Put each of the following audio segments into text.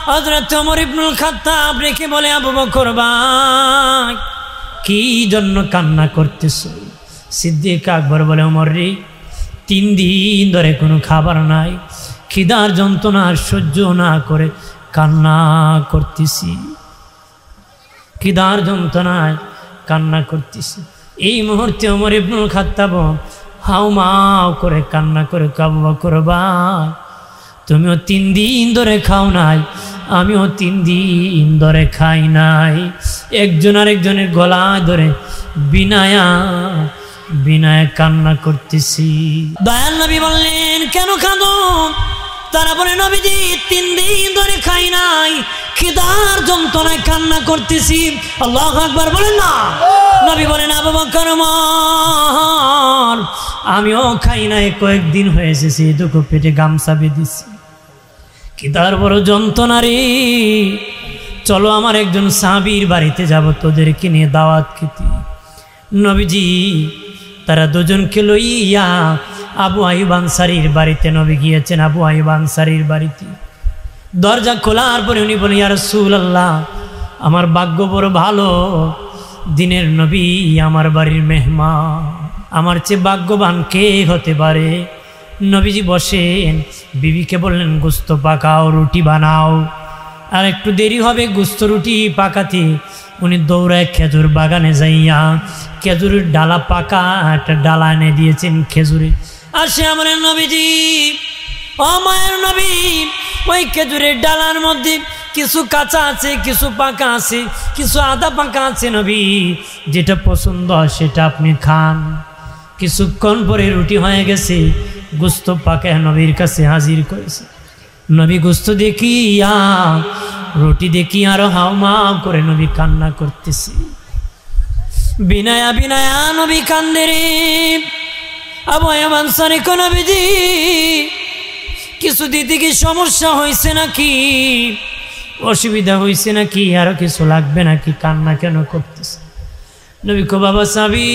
হযরত ওমর ইবনুল খাত্তাব রেখে বলে, আবু বকর ভাই কি জন্য কান্না করতেছো? সিদ্দিক আকবর বলে, ওমর রে 3 দিন ধরে কোনো খাবার নাই, খিদার যন্ত্রণা সহ্য না করে কান্না করতেছি, খিদার যন্ত্রণায় কান্না করতেছি। এই মুহূর্তে ওমর ইবনুল খাত্তাব হাউমাউ করে কান্না করে, আবু বকর ভাই তুমিও 3 দিন ধরে খাও নাই, আমিও 3 দিন ধরে খাই নাই। একজন আরেকজনের গলা ধরে বিনায়া বিনায় কান্না করতেছি। দয়াল নবী বললেন, কেন কাঁদো? তারা বলে, নবীজি 3 দিন ধরে খাই নাই, খিদার যন্ত্রণায় কান্না করতেছি। আল্লাহু আকবার বলেন না। নবী বলেন, আবু বকর ওমর আমিও খাই নাই, কয়েকদিন হয়ে এসেছি, দুটো পেটে গামছা বেঁধেছি, খিদার বড় যন্ত্রণা রে। চলো আমার একজন সাহাবীর বাড়িতে যাব, তোদেরকে নিয়ে দাওয়াত খেতে। নবীজি তারা দুজনকে লইয়া আবু আইয়ুব আনসারীর বাড়িতে নবী গিয়েছেন। আবু আইয়ুব আনসারীর বাড়িতে দরজা খোলার পরে উনি বলেন, ইয়া রাসূলুল্লাহ আমার ভাগ্য বড় ভালো, দিনের নবী আমার বাড়ির মেহমান, আমার চেয়ে ভাগ্যবান কে হতে পারে? নবীজি বসেন, বিবিকে বললেন গোস্ত পাকাও, রুটি বানাও। আর একটু দেরি হবে গোস্ত রুটি পাকাতে। উনি দৌড়ায় খেজুর বাগানে যাইয়া খেজুরের ডালা, পাকা একটা ডালা এনে দিয়েছেন খেজুরে। আসে আমার নবীজি, ও মায়ের নবী, ওই খেজুরের ডালার মধ্যে কিছু কাঁচা আছে, কিছু পাকা আছে, কিছু আধা পাকা আছে। নবী যেটা পছন্দ সেটা আপনি খান। কিছুক্ষণ পরে রুটি হয়ে গেছে, গোস্ত পাকা নবীর কাছে হাজির করেছে। নবী গোস্ত দেখিয়া, রুটি দেখি আরো হাউমাউ করে নবী কান্না করতেছে। বিনায়া বিনায়া নবী কান্দে রে। আবু আইয়ুব আনসারী কো, নবীজি কিছু দিতে কি সমস্যা হয়েছে নাকি, অসুবিধা হয়েছে নাকি, আরো কিছু লাগবে নাকি, কান্না কেন করতেছে? নবী কো, বাবা সাবি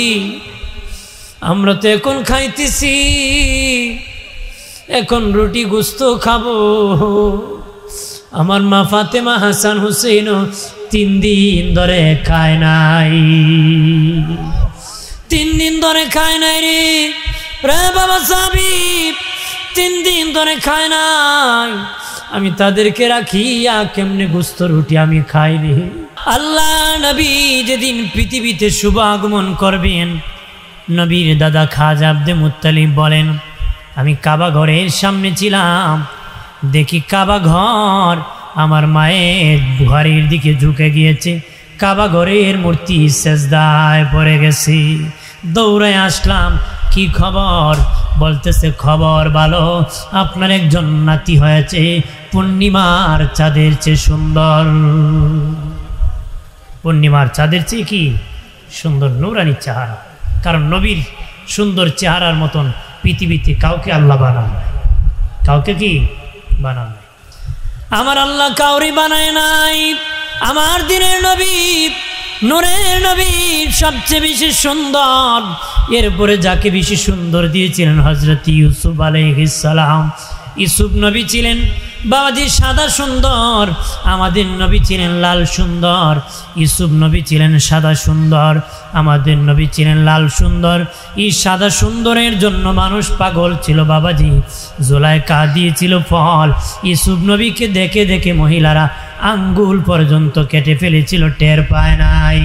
আমরা তো এখন খাইতেছি, এখন রুটি গোস্ত খাবো। আমার মা ফাতেমা হাসান হুসেন 3 দিন ধরে খায় নাই, 3 দিন ধরে খায় নাই রে। রে বাবা সাবি 3 দিন ধরে খায় নাই, আমি তাদেরকে রাখিয়া কেমনে গোস্ত রুটি আমি খাই রে। আল্লাহ নবী যেদিন পৃথিবীতে শুভ আগমন করবেন, নবীর দাদা খাজা আব্দে মুত্তালিব বলেন, আমি কাবা ঘরের সামনে ছিলাম, দেখি কাবা ঘর আমার মায়ের বুহারির দিকে ঝুঁকে গিয়েছে, কাবা ঘরের মূর্তি সেজদায় পড়ে গেছে। দৌড়ায় আসলাম, কি খবর? বলতেছে খবর ভালো, আপনার একজন নাতি হয়েছে, পূর্ণিমার চাঁদের চেয়ে সুন্দর। পূর্ণিমার চাঁদের চেয়ে কি সুন্দর, নূরানি চেহারা। কারণ নবীর সুন্দর চেহারার মতন পৃথিবীতে কাউকে আল্লাহ বানান নাই, কাউকে কি বানান নাই। আমার আল্লাহ কাউরি বানায় নাই। আমার দিনের নবী, নূরের নবী সবচেয়ে বেশি সুন্দর। এরপরে যাকে বেশি সুন্দর দিয়েছিলেন হযরত ইউসুফ আলাইহিস সালাম। ইউসুফ নবী ছিলেন বাবাজি সাদা সুন্দর, আমাদের নবী ছিলেন লাল সুন্দর। ইউসুফ নবী ছিলেন সাদা সুন্দর, আমাদের নবী ছিলেন লাল সুন্দর। এই সাদা সুন্দরের জন্য মানুষ পাগল ছিল বাবাজি। জুলাইখা দিয়েছিল ফল। ইউসুফ নবীকে দেখে দেখে মহিলারা আঙ্গুল পর্যন্ত কেটে ফেলেছিল, টের পায় নাই।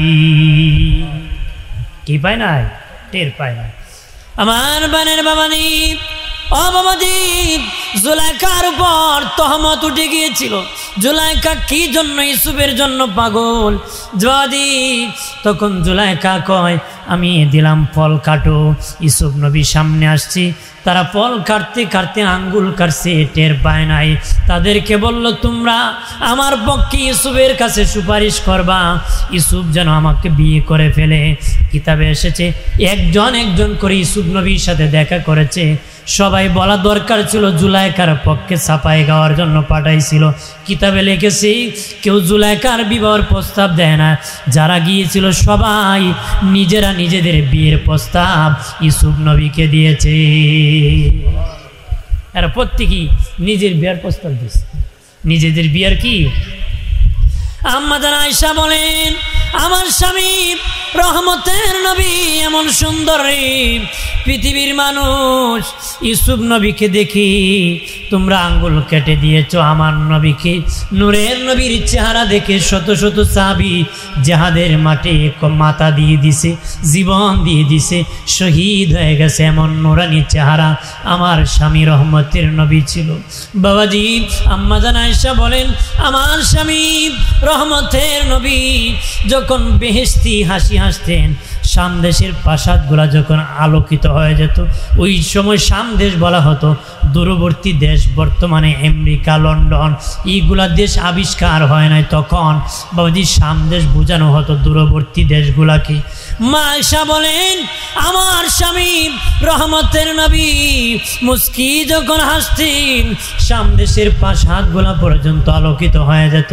কি পায় নাই? টের পায় নাই। আমার বানের বাবাজি, ও বাবাজি, জুলাইখার উপর তহমত উঠে গিয়েছিল। জুলাইখা কি জন্য? ইউসুফের জন্য পাগল। বাবাজি তখন জুলাইখা কয়, আমি দিলাম ফল কাটো। ইউসুফ নবী সামনে আসছি, তারা ফল কাটতে কাটতে আঙ্গুল কাটছে, টের পায় নাই। তাদেরকে বলল, তোমরা আমার পক্ষে ইউসুফের কাছে সুপারিশ করবা, ইউসুফ যেন আমাকে বিয়ে করে ফেলে। কিতাবে এসেছে একজন একজন করে ইউসুফ নবীর সাথে দেখা করেছে। সবাই বলা দরকার ছিল, জুলাইখার পক্ষে ছাপাই গাওয়ার জন্য পাঠাইছিল। কিতাবে লিখেছি কেউ জুলাইখার বিবাহের প্রস্তাব দেয় না। যারা গিয়েছিল সবাই নিজেরা নিজেদের বিয়ের প্রস্তাব ইউসুফ নবীকে দিয়েছে। এরা প্রত্যেকেই নিজের বিয়ের প্রস্তাব দিয়েছে। নিজেদের বিয়ার কি? আম্মা জান আয়েশা বলেন, আমার স্বামী রহমতের নবী এমন সুন্দর রে, পৃথিবীর মানুষ ইউসুফ নবীকে দেখি তোমরা আঙ্গুল কেটে দিয়েছো, আমার নবীকে নূরের নবীর চেহারা দেখে শত শত সাহাবী জিহাদের মাঠে মাথা দিয়ে দিছে, জীবন দিয়ে দিছে, শহীদ হয়ে গেছে। এমন নূরানি চেহারা আমার স্বামী রহমতের নবী ছিল। বাবাজি আম্মা জান আয়েশা বলেন, আমার স্বামী রহমতের নবী যখন বেহেশতি হাসি হাসতেন, সামদেশের প্রাসাদগুলা যখন আলোকিত হয়ে যেত, ওই সময় সামদেশ বলা হতো দূরবর্তী দেশ। বর্তমানে আমেরিকা, লন্ডন এইগুলা দেশ আবিষ্কার হয় নাই, তখন বাবাজি সামদেশ বোঝানো হতো দূরবর্তী দেশগুলাকে। মা আয়েশা বলেন, আমার স্বামী রহমতের নবী মুস্কি যখন হাসতেন, সামদেশের প্রাসাদগুলা পর্যন্ত আলোকিত হয়ে যেত।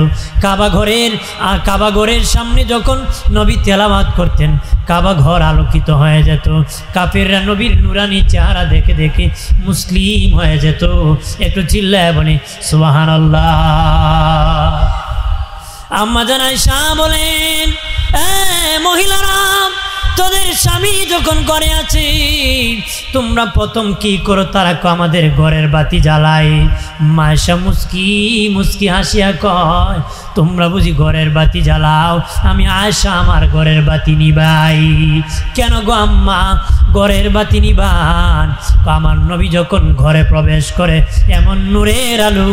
কাবা ঘরের সামনে যখন নবী তেলাওয়াত করতেন, কাবা ঘর আলোকিত হয়ে যেত। কাফেররা নবীর নুরানি চেহারা দেখে দেখে মুসলিম হয়ে যেত। একটু চিল্লায় বলে সুবহানাল্লাহ। আম্মা জান আয়েশা বলেন, মহিলারা তোদের স্বামী যখন ঘরে আছে, তোমরা প্রথম কি করো? তারা আমাদের ঘরের বাতি জ্বালায়। মায়েশা মুস্কি মুস্কি হাসিয়া কয়, তোমরা বুঝি ঘরের বাতি জ্বালাও? আমি আয়েশা আমার ঘরের বাতি নিবাই। কেন গো আম্মা ঘরের বাতি নিবান? আমার নবী যখন ঘরে প্রবেশ করে এমন নূরের আলো,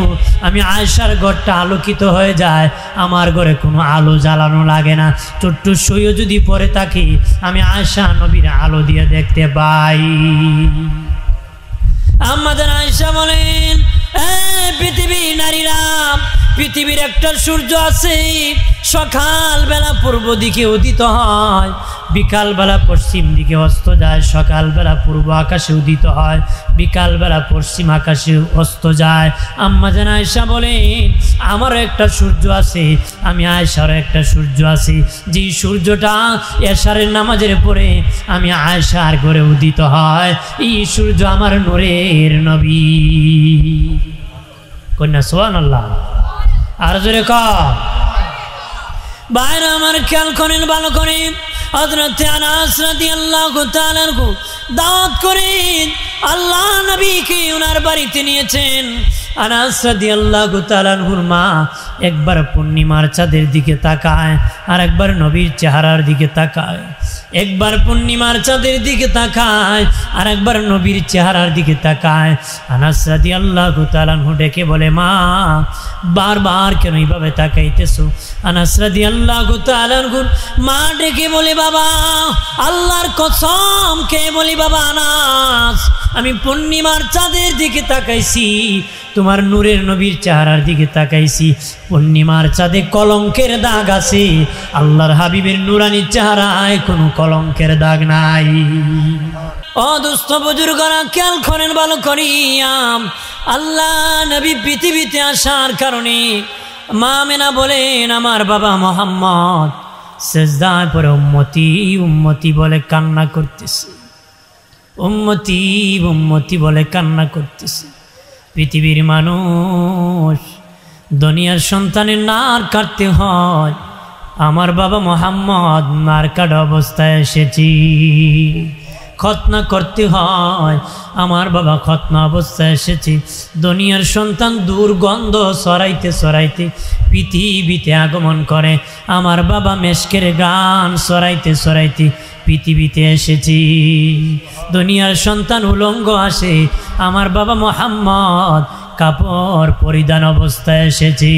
আমি আয়েশার ঘরটা আলোকিত হয়ে যায়। আমার ঘরে কোনো আলো জ্বালানো লাগে না। ছোট্ট সইও যদি পরে থাকি, আমি আয়েশা নবীর আলো দিয়ে দেখতে পাই। আম্মা জান আয়েশা বলেন, পৃথিবীর নারীরা, পৃথিবীর একটা সূর্য আছে, সকালবেলা পূর্ব দিকে উদিত হয়, বিকালবেলা পশ্চিম দিকে অস্ত যায়। সকালবেলা পূর্ব আকাশে উদিত হয়, বিকালবেলা পশ্চিম আকাশে অস্ত যায়। আম্মা জান আয়েশা বলেন, আমারও একটা সূর্য আছে, আমি আয়েশারও একটা সূর্য আছে, যে সূর্যটা এশারের নামাজের পরে আমি আয়েশার ঘরে উদিত হয়। এই সূর্য আমার নূরের নবী। কন্যা সুবহানাল্লাহ। আর জোরে কর। বাইরে আমার খেয়াল করেন, ভালো করেন। হযরত আনাস রাদিয়াল্লাহু তাআলা আনহু দাওয়াত করেন, আল্লাহ নবীকে ওনার বাড়িতে নিয়েছেন। আনাস রাদিয়াল্লাহু তাআলা আনহুর মা একবার পূর্ণিমার চাঁদের দিকে তাকায়, আর একবার নবীর চেহারার দিকে তাকায়। একবার পূর্ণিমার চাঁদের দিকে তাকায়, আর একবার নবীর চেহারার দিকে তাকায়। আনাস রাদিয়াল্লাহু তাআলা আনহু ডেকে বলে, মা বারবার কেন এইভাবে তাকাইতেছো? আনাস রাদিয়াল্লাহু তাআলা আনহু মা ডেকে বলে, বাবা আল্লাহর কসম কে বলি বাবা আনাস, আমি পূর্ণিমার চাঁদের দিকে তাকাইছি, তোমার নূরের নবীর চেহারার দিকে তাকাইছি। পূর্ণিমার চাঁদে কলঙ্কের দাগ আছে, আল্লাহর হাবিবের নূরানি চেহারায় কোনো কলঙ্কের দাগ নাই। ও দোস্ত বুজুর্গরা খেয়াল করেন, ভালো করিয়া। আল্লাহ নবী পৃথিবীতে আসার কারণে মা আমেনা বলেন, আমার বাবা মুহাম্মদ সিজদায় পড়ে উম্মতি উম্মতি বলে কান্না করতেছে, উম্মতি উম্মতি বলে কান্না করতেছে। পৃথিবীর মানুষ, দুনিয়ার সন্তানের নার কাটতে হয়, আমার বাবা মুহাম্মদ নার কাটা অবস্থায় এসেছি। খতনা করতে হয়, আমার বাবা খতনা অবস্থায় এসেছি। দুনিয়ার সন্তান দুর্গন্ধ ছড়াইতে ছড়াইতে পৃথিবীতে আগমন করে, আমার বাবা মেশকের গান ছড়াইতে ছড়াইতে পৃথিবীতে এসেছি। দুনিয়ার সন্তান উলঙ্গ আসে, আমার বাবা মুহাম্মদ কাপড় পরিধান অবস্থায় এসেছি।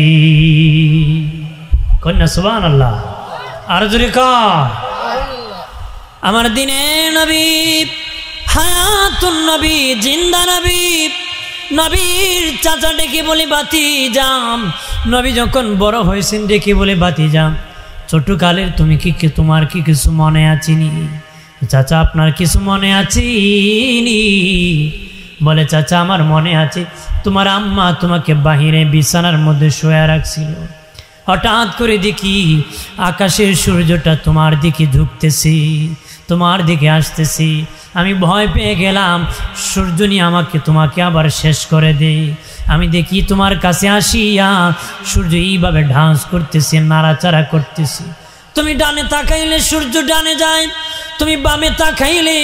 কন্যা সুবহানাল্লাহ। আর জোরে কর। আমার দিনে নবী, হায়াতুন নবী, জিন্দা নবী। নবীর চাচা ডেকে বলি বাতি যাম। নবী যখন বড় হয়েছেন ডেকে বলে বাতি যাম, ছোটকালের তুমি তোমার কি কিছু মনে আছিনি? চাচা আপনার কিছু মনে আছিনি? বলে চাচা আমার মনে আছে, তোমার আম্মা তোমাকে বাহিরে বিছানার মধ্যে শোয়া রাখছিল, হঠাৎ করে দেখি আকাশের সূর্যটা তোমার দিকে ঝুঁকতেছি, তোমার দিকে আসতেছি। আমি ভয় পেয়ে গেলাম সূর্য নিয়ে তোমাকে আবার শেষ করে দে। আমি দেখি তোমার কাছে আসিয়া সূর্য এইভাবে ডান্স করতেছে, নাড়াচাড়া করতেছে। তুমি ডানে তাকাইলে সূর্য ডানে যায়, তুমি বামে তাকাইলে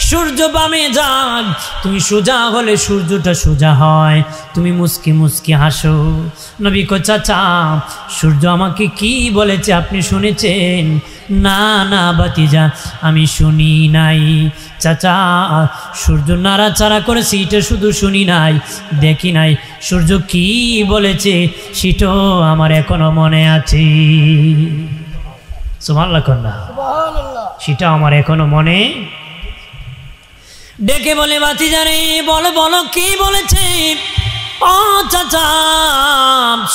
সূর্য বামে যান, তুমি সোজা হলে সূর্যটা সোজা হয়, তুমি মুস্কি মুস্কি হাসো। নবী কো চাচা সূর্য আমাকে কি বলেছে আপনি শুনেছেন? না না বাতিজা আমি শুনি নাই। চাচা সূর্য নাড়াচাড়া করেছে এটা শুধু শুনি নাই, দেখি নাই, সূর্য কি বলেছে সেটাও আমার এখনো মনে আছে। সুবহানাল্লাহ কন্যা, সেটা আমার এখনো মনে। ডেকে বলে বাতিজারে বলো বলো কি বলেছে? ও চাচা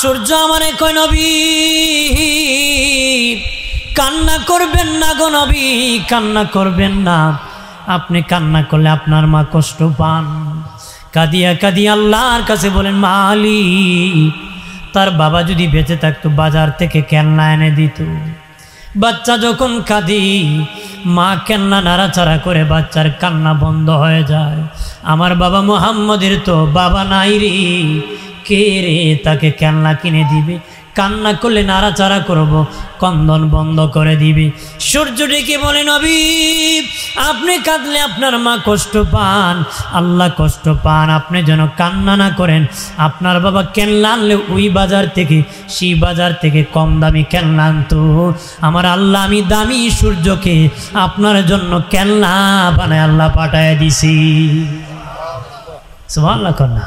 সূর্য আমারে কয় নবী কান্না করবেন না গো নবী, কান্না করবেন না, আপনি কান্না করলে আপনার মা কষ্ট পান। কাঁদিয়া কাঁদিয়া আল্লাহর কাছে বলেন মালিক তার বাবা যদি বেঁচে থাকতো বাজার থেকে কেল্লা এনে দিত। বাচ্চা যখন কাঁদি মা কেন্না নাড়াচাড়া করে বাচ্চার কান্না বন্ধ হয়ে যায়। আমার বাবা মুহাম্মদের তো বাবা নাই রে, কে রে তাকে কেন্না কিনে দিবে? কান্না করলে নাড়াচাড়া করব, কন্দন বন্ধ করে দিবে। সূর্য ডেকে বলে নবী আপনি কাঁদলে আপনার মা কষ্ট পান, আল্লাহ কষ্ট পান, আপনি যেন কান্না না করেন। আপনার বাবা কেল্লা আনলে ওই বাজার থেকে সেই বাজার থেকে কম দামি কেল্লা আনতো, আমার আল্লাহ আমি দামি সূর্যকে আপনার জন্য কেল্লা বানায় আল্লাহ পাঠায় দিছি। সুবহানাল্লাহ কন্যা,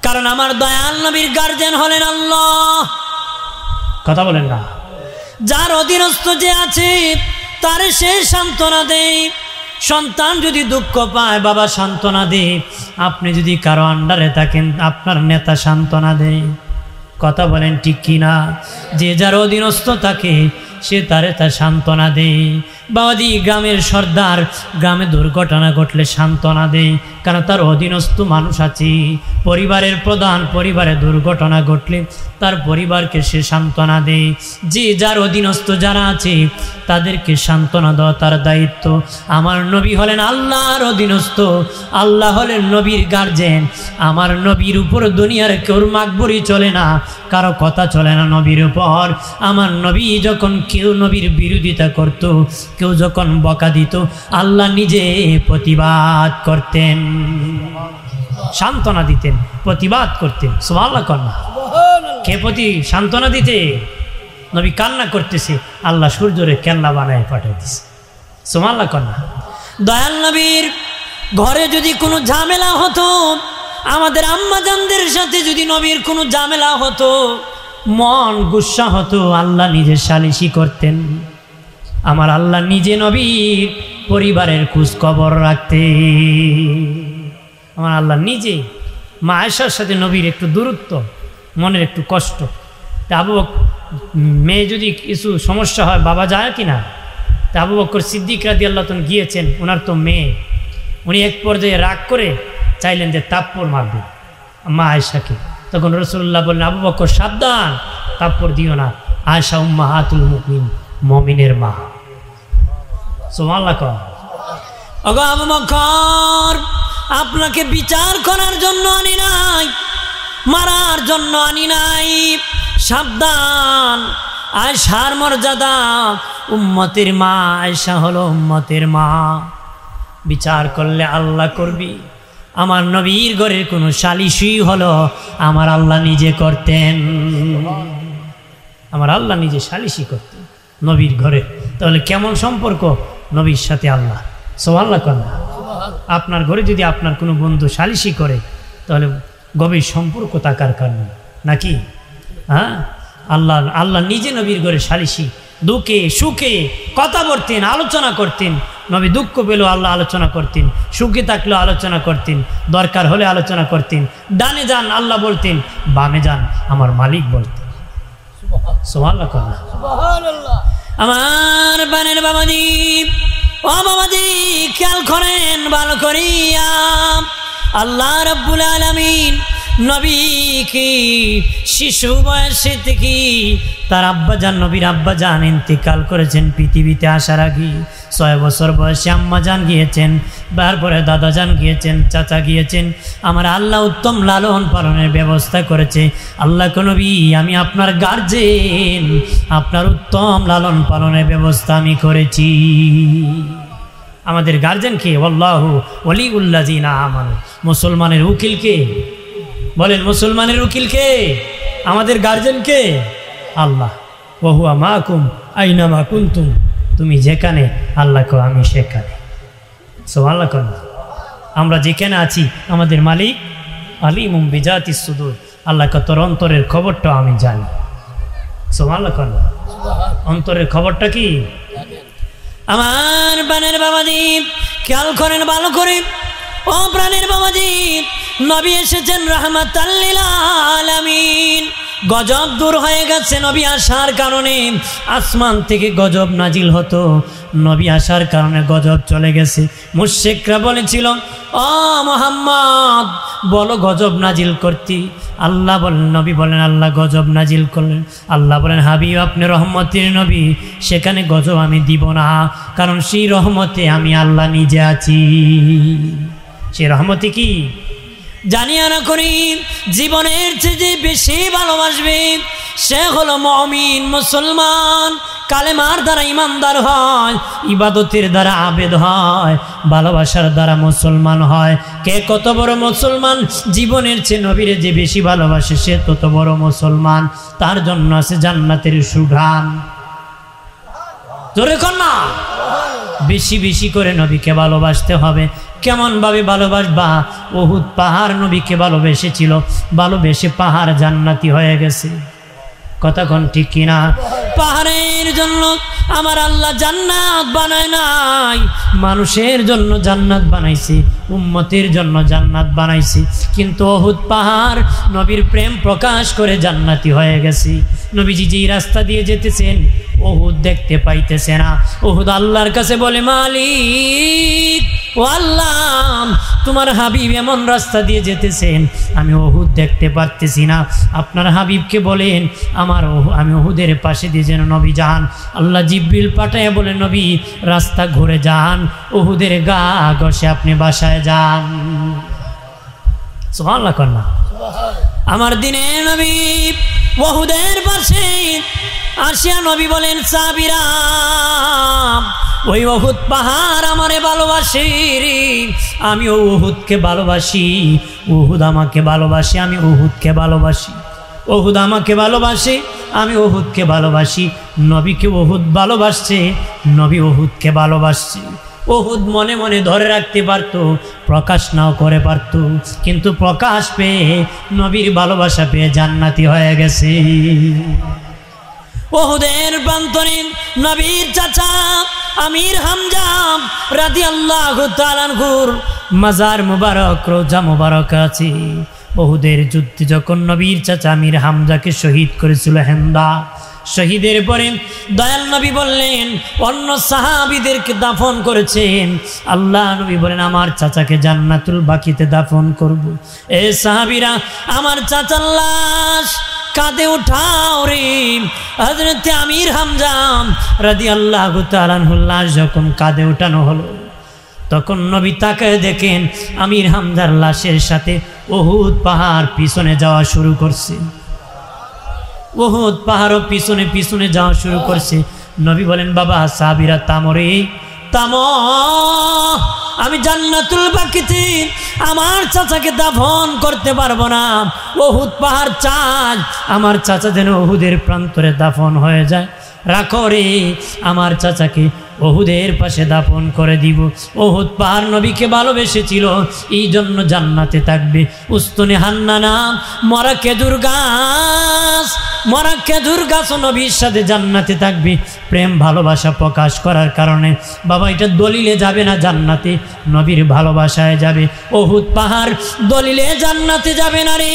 কারণ আমার দয়াল নবীর গার্জেন হলেন আল্লাহ। কথা বলেন না, যার অধীনস্থ যে আছে তার সে সান্ত্বনা দেয়। সন্তান যদি দুঃখ পায় বাবা সান্ত্বনা দেয়, আপনি যদি কারো আন্ডারে থাকেন আপনার নেতা সান্ত্বনা দেয়। কথা বলেন ঠিক কিনা? যে যার অধীনস্থ থাকে সে তার সান্ত্বনা দেয়। বাবাজি গ্রামের সর্দার গ্রামে দুর্ঘটনা ঘটলে সান্ত্বনা দেয়, কারণ তার অধীনস্থ মানুষ আছে। পরিবারের প্রধান পরিবারে দুর্ঘটনা ঘটলে তার পরিবারকে সে সান্ত্বনা দেয়। যে যার অধীনস্থ যারা আছে তাদেরকে সান্ত্বনা দেওয়া তার দায়িত্ব। আমার নবী হলেন আল্লাহর অধীনস্থ, আল্লাহ হলেন নবীর গার্জেন। আমার নবীর উপর দুনিয়ার কেউ মাকবরি চলে না, কারো কথা চলে না নবীর উপর। আমার নবী যখন কেউ নবীর বিরোধিতা করত, কেউ যখন বকা দিত, আল্লাহ নিজে প্রতিবাদ করতেন, সান্ত্বনা দিতেন, প্রতিবাদ করতেন। সুবহানাল্লাহ কন্যা, কে প্রতি সান্ত্বনা দিতে? নবী কান্না করতেছে, আল্লাহ সূর্যরে কেল্লা বানায় পাঠিয়ে দিছে। সুবহানাল্লাহ কন্যা, দয়াল নবীর ঘরে যদি কোনো ঝামেলা হতো, আমাদের আম্মাজানদের সাথে যদি নবীর কোনো ঝামেলা হতো, মন গুসা হতো, আল্লাহ নিজে সালিশি করতেন। আমার আল্লাহ নিজে নবীর পরিবারের খোঁজ খবর রাখতে। আমার আল্লাহ নিজে মা আয়েশার সাথে নবীর একটু দূরত্ব, মনের একটু কষ্ট। তা আবু বকর মেয়ে যদি কিছু সমস্যা হয় বাবা যায় কি না? তা আবু বকর সিদ্দিক রাদিয়াল্লাহু তাআলা গিয়েছেন, ওনার তো মেয়ে, উনি এক পর্যায়ে রাগ করে চাইলেন যে তাপ্পর মারবেন মা আয়েশাকে। তখন রাসূলুল্লাহ বললেন আবু বকর সাবধান, তাপ্পর দিও না, আয়েশা উম্মাহাতুল মুমিনিন, মুমিনের মা। সুবহানাল্লাহ। ওগো আবু বকর আপনাকে বিচার করার জন্য আনি নাই, মারার জন্য আনি নাই, সাবধান। আয়েশার মর্যাদা উম্মতের মা, আয়েশা হলো উম্মতের মা। বিচার করলে আল্লাহ করবি। আমার নবীর ঘরের কোনো সালিশি হলো আমার আল্লাহ নিজে করতেন, আমার আল্লাহ নিজে সালিশি করতেন নবীর ঘরে। তাহলে কেমন সম্পর্ক নবীর সাথে আল্লাহ? সুবহানাল্লাহ কন্যা, আপনার ঘরে যদি আপনার কোনো বন্ধু সালিশি করে তাহলে গভীর সম্পর্ক থাকার কারণে নাকি? হ্যাঁ, আল্লাহ নিজে নবীর ঘরে সালিশি, দুঃখে সুখে কথা বলতেন, আলোচনা করতেন। নবী দুঃখ পেলেও আল্লাহ আলোচনা করতেন, সুখে থাকলেও আলোচনা করতেন, দরকার হলে আলোচনা করতেন। ডানে যান আল্লাহ বলতেন, বামে যান আমার মালিক বলতেন। সুবহানাল্লাহ। আমার বানের বাবাজি, ও বাবাজি খেয়াল করেন ভালো করিয়া, আল্লাহ রাব্বুল আলামিন নবীকে শিশু বয়সে থেকে তার আব্বাজান নবীর আব্বাজান ইন্তেকাল করেছেন পৃথিবীতে আসার আগে। 6 বছর বয়সে আম্মাজান গিয়েছেন, তারপরে দাদাজান গিয়েছেন, চাচা গিয়েছেন। আমার আল্লাহ উত্তম লালন পালনের ব্যবস্থা করেছে। আল্লাহ নবী, আমি আপনার গার্জেন, আপনার উত্তম লালন পালনের ব্যবস্থা আমি করেছি। আমাদের গার্জেনকে আল্লাহু ওয়ালিউল্লাযিনা আমানু, মুসলমানের উকিলকে বলেন, মুসলমানের উকিলকে, আমাদের গার্জেনকে আল্লাহ। ওয়া হুয়া মাকুম আইনামা কুনতুম, তুমি যেখানে আল্লাহ কো আমি সেখানে। সুবহানাল্লাহ। আমরা যেখানে আছি আমাদের মালিক আলিমুম বিজাতিস সুদূর, আল্লাহ তোর অন্তরের খবরটা আমি জানি। সুবহানাল্লাহ। অন্তরের খবরটা কি? আমার প্রাণের বাবাজি খেয়াল করেন ভালো করে, ও প্রাণের বাবাজি, নবী এসেছেন রাহমাতাল লিল আলামিন। গজব দূর হয়ে গেছে নবী আসার কারণে। আসমান থেকে গজব নাজিল হতো, নবী আসার কারণে গজব চলে গেছে। মুশরিকরা বলেছিল, ও মুহাম্মদ বলো গজব নাজিল করতে। আল্লাহ বলেন, নবী বলেন আল্লাহ গজব নাজিল করলেন। আল্লাহ বলেন, হাবিব আপনি রহমতের নবী, সেখানে গজব আমি দিব না, কারণ সেই রহমতে আমি আল্লাহ নিজে আছি। সেই রহমতে কি জানিয়া না করি, জীবনের চেয়ে বেশি ভালোবাসবে সে হলো মুমিন, মুসলমান। কালেমার দ্বারা ইমানদার হয়, ইবাদতের দ্বারা আবেদ হয়, ভালোবাসার দ্বারা মুসলমান হয়। কে কত বড় মুসলমান? জীবনের চেয়ে নবীরে যে বেশি ভালোবাসে সে তত বড় মুসলমান। তার জন্য আছে জান্নাতের সুঘ্রাণ। জোরে কর না। বেশি বেশি করে নবীকে ভালোবাসতে হবে। কেমন ভাবে ভালোবাসবা? উহুদ পাহাড় নবীকে ভালোবেসেছিল, ভালোবেসে পাহাড় জান্নাতি হয়ে গেছে। কথা কোন ঠিক কিনা? পাহাড়ের জন্য আমার আল্লাহ জান্নাত বানায় নাই, মানুষের জন্য জান্নাত বানাইছে, উম্মতের জন্য জান্নাত বানাইছে। কিন্তু উহুদ পাহাড় নবীর প্রেম প্রকাশ করে জান্নাতি হয়ে গেছে। নবীজি যেই রাস্তা দিয়ে যেতেছেন উহুদ দেখতে পাইতেছে না। উহুদ আল্লাহর কাছে বলে, মালিক ও আল্লাহ, তোমার হাবিব এমন রাস্তা দিয়ে যেতেছেন, আমি উহুদ দেখতে পারতেছি না। আপনার হাবিবকে বলেন আমি উহুদের পাশে দিয়ে যেন নবী যান। আল্লাহ জিব্রিল পাঠায় বলে, নবী রাস্তা ঘুরে যান, উহুদের গা ঘষে আপনি বাসায় যান। সুবহানাল্লাহ কন্যা। আমার দিনে নবী উহুদের পাশে আসিয়া নবী বলেন, সাহাবীরা ওই উহুদ পাহাড় আমারে ভালোবাসে, আমি উহুদকে ভালোবাসি। উহুদ আমাকে ভালোবাসে, আমি উহুদকে ভালোবাসি। উহুদ আমাকে ভালোবাসে, আমি উহুদকে ভালোবাসি। নবীকে উহুদ ভালোবাসছে, নবী উহুদকে ভালোবাসছে। উহুদ মনে মনে ধরে রাখতে পারত, প্রকাশ নাও করে পারত, কিন্তু প্রকাশ পেয়ে নবীর ভালোবাসা পেয়ে জান্নাতি হয়ে গেছে। উহুদের প্রান্তরে নবীর চাচা আমির হামজা রাদিয়াল্লাহু তাআলা আনহুর মাজার মুবারক, রওজা মুবারক আছে। উহুদের যুদ্ধে যখন নবীর চাচা আমির হামজাকে শহীদ করেছিল হেন্দা, শহীদের পরে দয়াল নবী বললেন অন্য সাহাবীদেরকে দাফন করেছেন, আল্লাহ নবী বলেন আমার চাচাকে জান্নাতুল বাকিতে দাফন করব। এ সাহাবীরা আমার চাচার লাশ কাঁধে উঠাও রে। হযরত আমির হামজা রাদিয়াল্লাহু তাআলা আনহুর লাশ যখন কাঁধে উঠানো হলো, তখন নবী তাকায় দেখেন আমির হামজার লাশের সাথে উহুদ পাহাড় পিছনে যাওয়া শুরু করছে। উহুদ পাহাড়ও পিছনে পিছনে যাওয়া শুরু করছে। নবী বলেন, বাবা সাহাবীরা থামরে, থামো, আমি জান্নাতুল বাকিতে আমার চাচাকে দাফন করতে পারবো না। উহুদ পাহাড় চাই আমার চাচা যেন উহুদের প্রান্তরে দাফন হয়ে যায়। রাখো রে, আমার চাচাকে উহুদের পাশে দাফন করে দিব। উহুদ পাহাড় নবীকে ভালোবেসেছিল, এই জন্য জান্নাতে থাকবে। উস্তুনে হান্নানা মরা খেজুর গাছ, মরা খেজুর গাছও নবীর সাথে জান্নাতে থাকবে। প্রেম ভালোবাসা প্রকাশ করার কারণে বাবা এটা দলিলে যাবে না, জান্নাতে নবীর ভালোবাসায় যাবে। উহুদ পাহাড় দলিলে জান্নাতে যাবে না রে।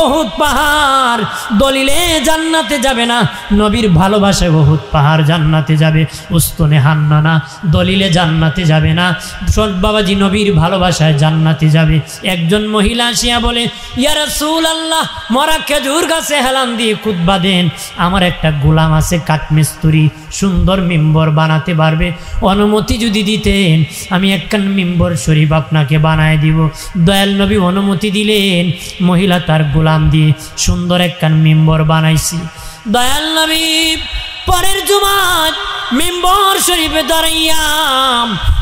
উহুদ পাহাড় দলিলে জান্নাতে যাবে না, নবীর ভালোবাসায় উহুদ পাহাড় জান্নাতে যাবে। উস্তনে হান্নানা দলিলে জান্নাতে যাবে না, বাবাজি নবীর ভালোবাসায় জান্নাতে যাবে। একজন মহিলা আসিয়া বলে, ইয়া রাসূলুল্লাহ, মরা খেজুর গাছে হেলান দিয়ে খুতবা দেন, আমার একটা গোলাম আছে কাঠমিস্ত্রি, সুন্দর মিম্বর বানাতে পারবে, অনুমতি যদি দিতেন আমি একখান মিম্বর শরীফ আপনাকে বানায় দিব। দয়াল নবী অনুমতি দিলেন, মহিলা তার গোলাম দিয়ে সুন্দর একখান মিম্বর বানাইছি। দয়াল নবী পরের জুমাত মিম্বর শরীফে দাঁড়াইয়া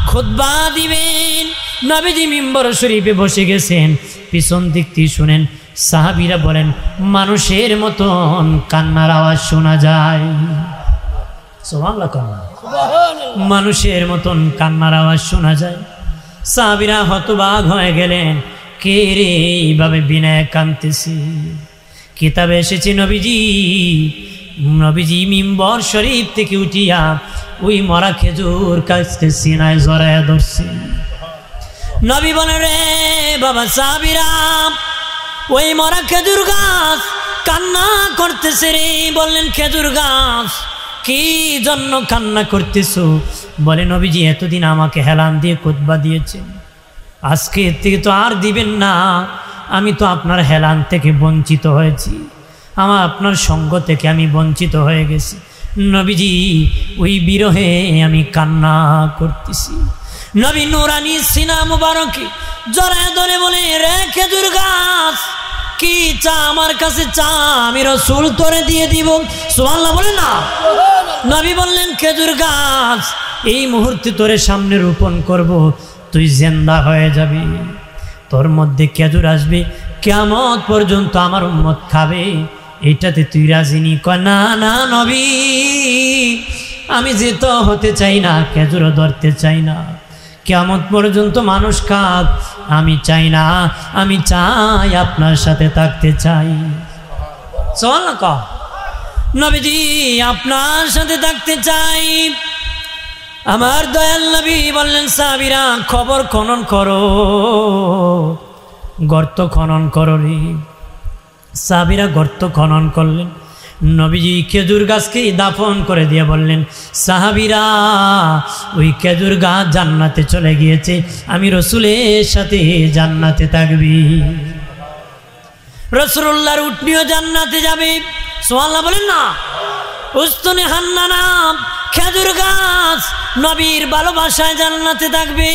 খুতবা দিবেন। নবীজি মিম্বর শরীফে বসে গেছেন, পিছন দিক থেকে শুনেন সাহাবীরা বলেন মানুষের মতন কান্নার আওয়াজ শোনা যায়। সুবহানাল্লাহ, মানুষের মতন কান্নার আওয়াজ শোনা যায়। সাহাবীরা হতবাক হয়ে গেলেন, কে রে এইভাবে বিনয় কাঁদতেছি? কিতাবে এসেছে নবীজি মিম্বর শরীফ থেকে উঠিয়া ওই মরা খেজুর গাছকে সিনায় জড়ায়া ধরছে। নবী বলে, রে বাবা সাহাবীরা, ওই মরা খেজুর গাছ কান্না করতেছে রে। বললেন, খেজুর গাছ কি জন্য কান্না করতেছো? বলে, নবীজি এতদিন আমাকে হেলান দিয়ে খুতবা দিয়েছেন, আজকে এর থেকে তো আর দিবেন না। আমি তো আপনার হেলান থেকে বঞ্চিত হয়েছি, আমার আপনার সঙ্গ থেকে আমি বঞ্চিত হয়ে গেছি। নবীজি ওই বিরহে আমি কান্না করতেছি। নবী নুরানি সিনা মুবারকে জড়ায় ধরে বলে, রে খেজুর গাছ, কি চা আমার কাছে চা, আমি রাসূল তোরে দিয়ে দিব। সুবহানাল্লাহ বলে না। নবী বললেন, খেজুর গাছ, এই মুহূর্তে তোরে সামনে রোপণ করব, তুই জিন্দা হয়ে যাবি, তোর মধ্যে খেজুর আসবে, কিয়ামত পর্যন্ত আমার উম্মত খাবে, এটাতে তুই রাজি নি? কয়, না না নবী, আমি যেতে হতে চাই না, খেজুরও ধরতে চাই না, কিয়ামত পর্যন্ত মানুষ খাক আমি চাই না, আমি চাই আপনার সাথে থাকতে চাই। চল না ক নবীজি, আপনার সাথে থাকতে চাই। আমার দয়াল নবী বললেন, সাহাবীরা খবর খনন করো, গর্ত খনন করো রে। সাহাবীরা গর্ত খনন করলেন। নবীজি খেজুর গাছকে দাফন করে দিয়ে বললেন, সাহাবীরা ওই খেজুর গাছ জান্নাতে চলে গিয়েছে, আমি রাসূলের সাথে জান্নাতে থাকবি। রাসূলুল্লাহর উটনিও জান্নাতে যাবে। সুবহানাল্লাহ বলেন না। উস্তনে হান্নানা খেজুর গাছ নবীর ভালোবাসায় জান্নাতে থাকবে।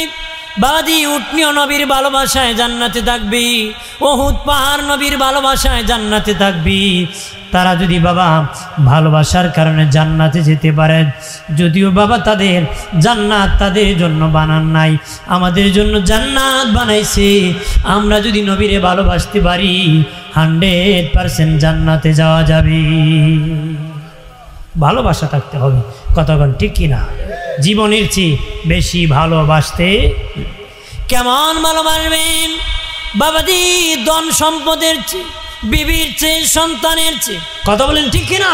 বাবাজি উটনিও নবীর ভালোবাসায় জান্নাতে থাকবি, উহুদ পাহাড় নবীর ভালোবাসায় জান্নাতে থাকবি। তারা যদি বাবা ভালোবাসার কারণে জান্নাতে যেতে পারে, যদিও বাবা তাদের জান্নাত তাদের জন্য বানান নাই, আমাদের জন্য জান্নাত বানাইছে। আমরা যদি নবীরে ভালোবাসতে পারি 100% জান্নাতে যাওয়া যাবে। ভালোবাসা থাকতে হবে, কতক্ষণ ঠিক কিনা? জীবনের চেয়ে বেশি ভালোবাসতে। কেমন ভালোবাসবেন বাবাজি? ধন সম্পদের চেয়ে, বিবির চেয়ে, সন্তানের চেয়ে। কথা বলেন ঠিক কিনা?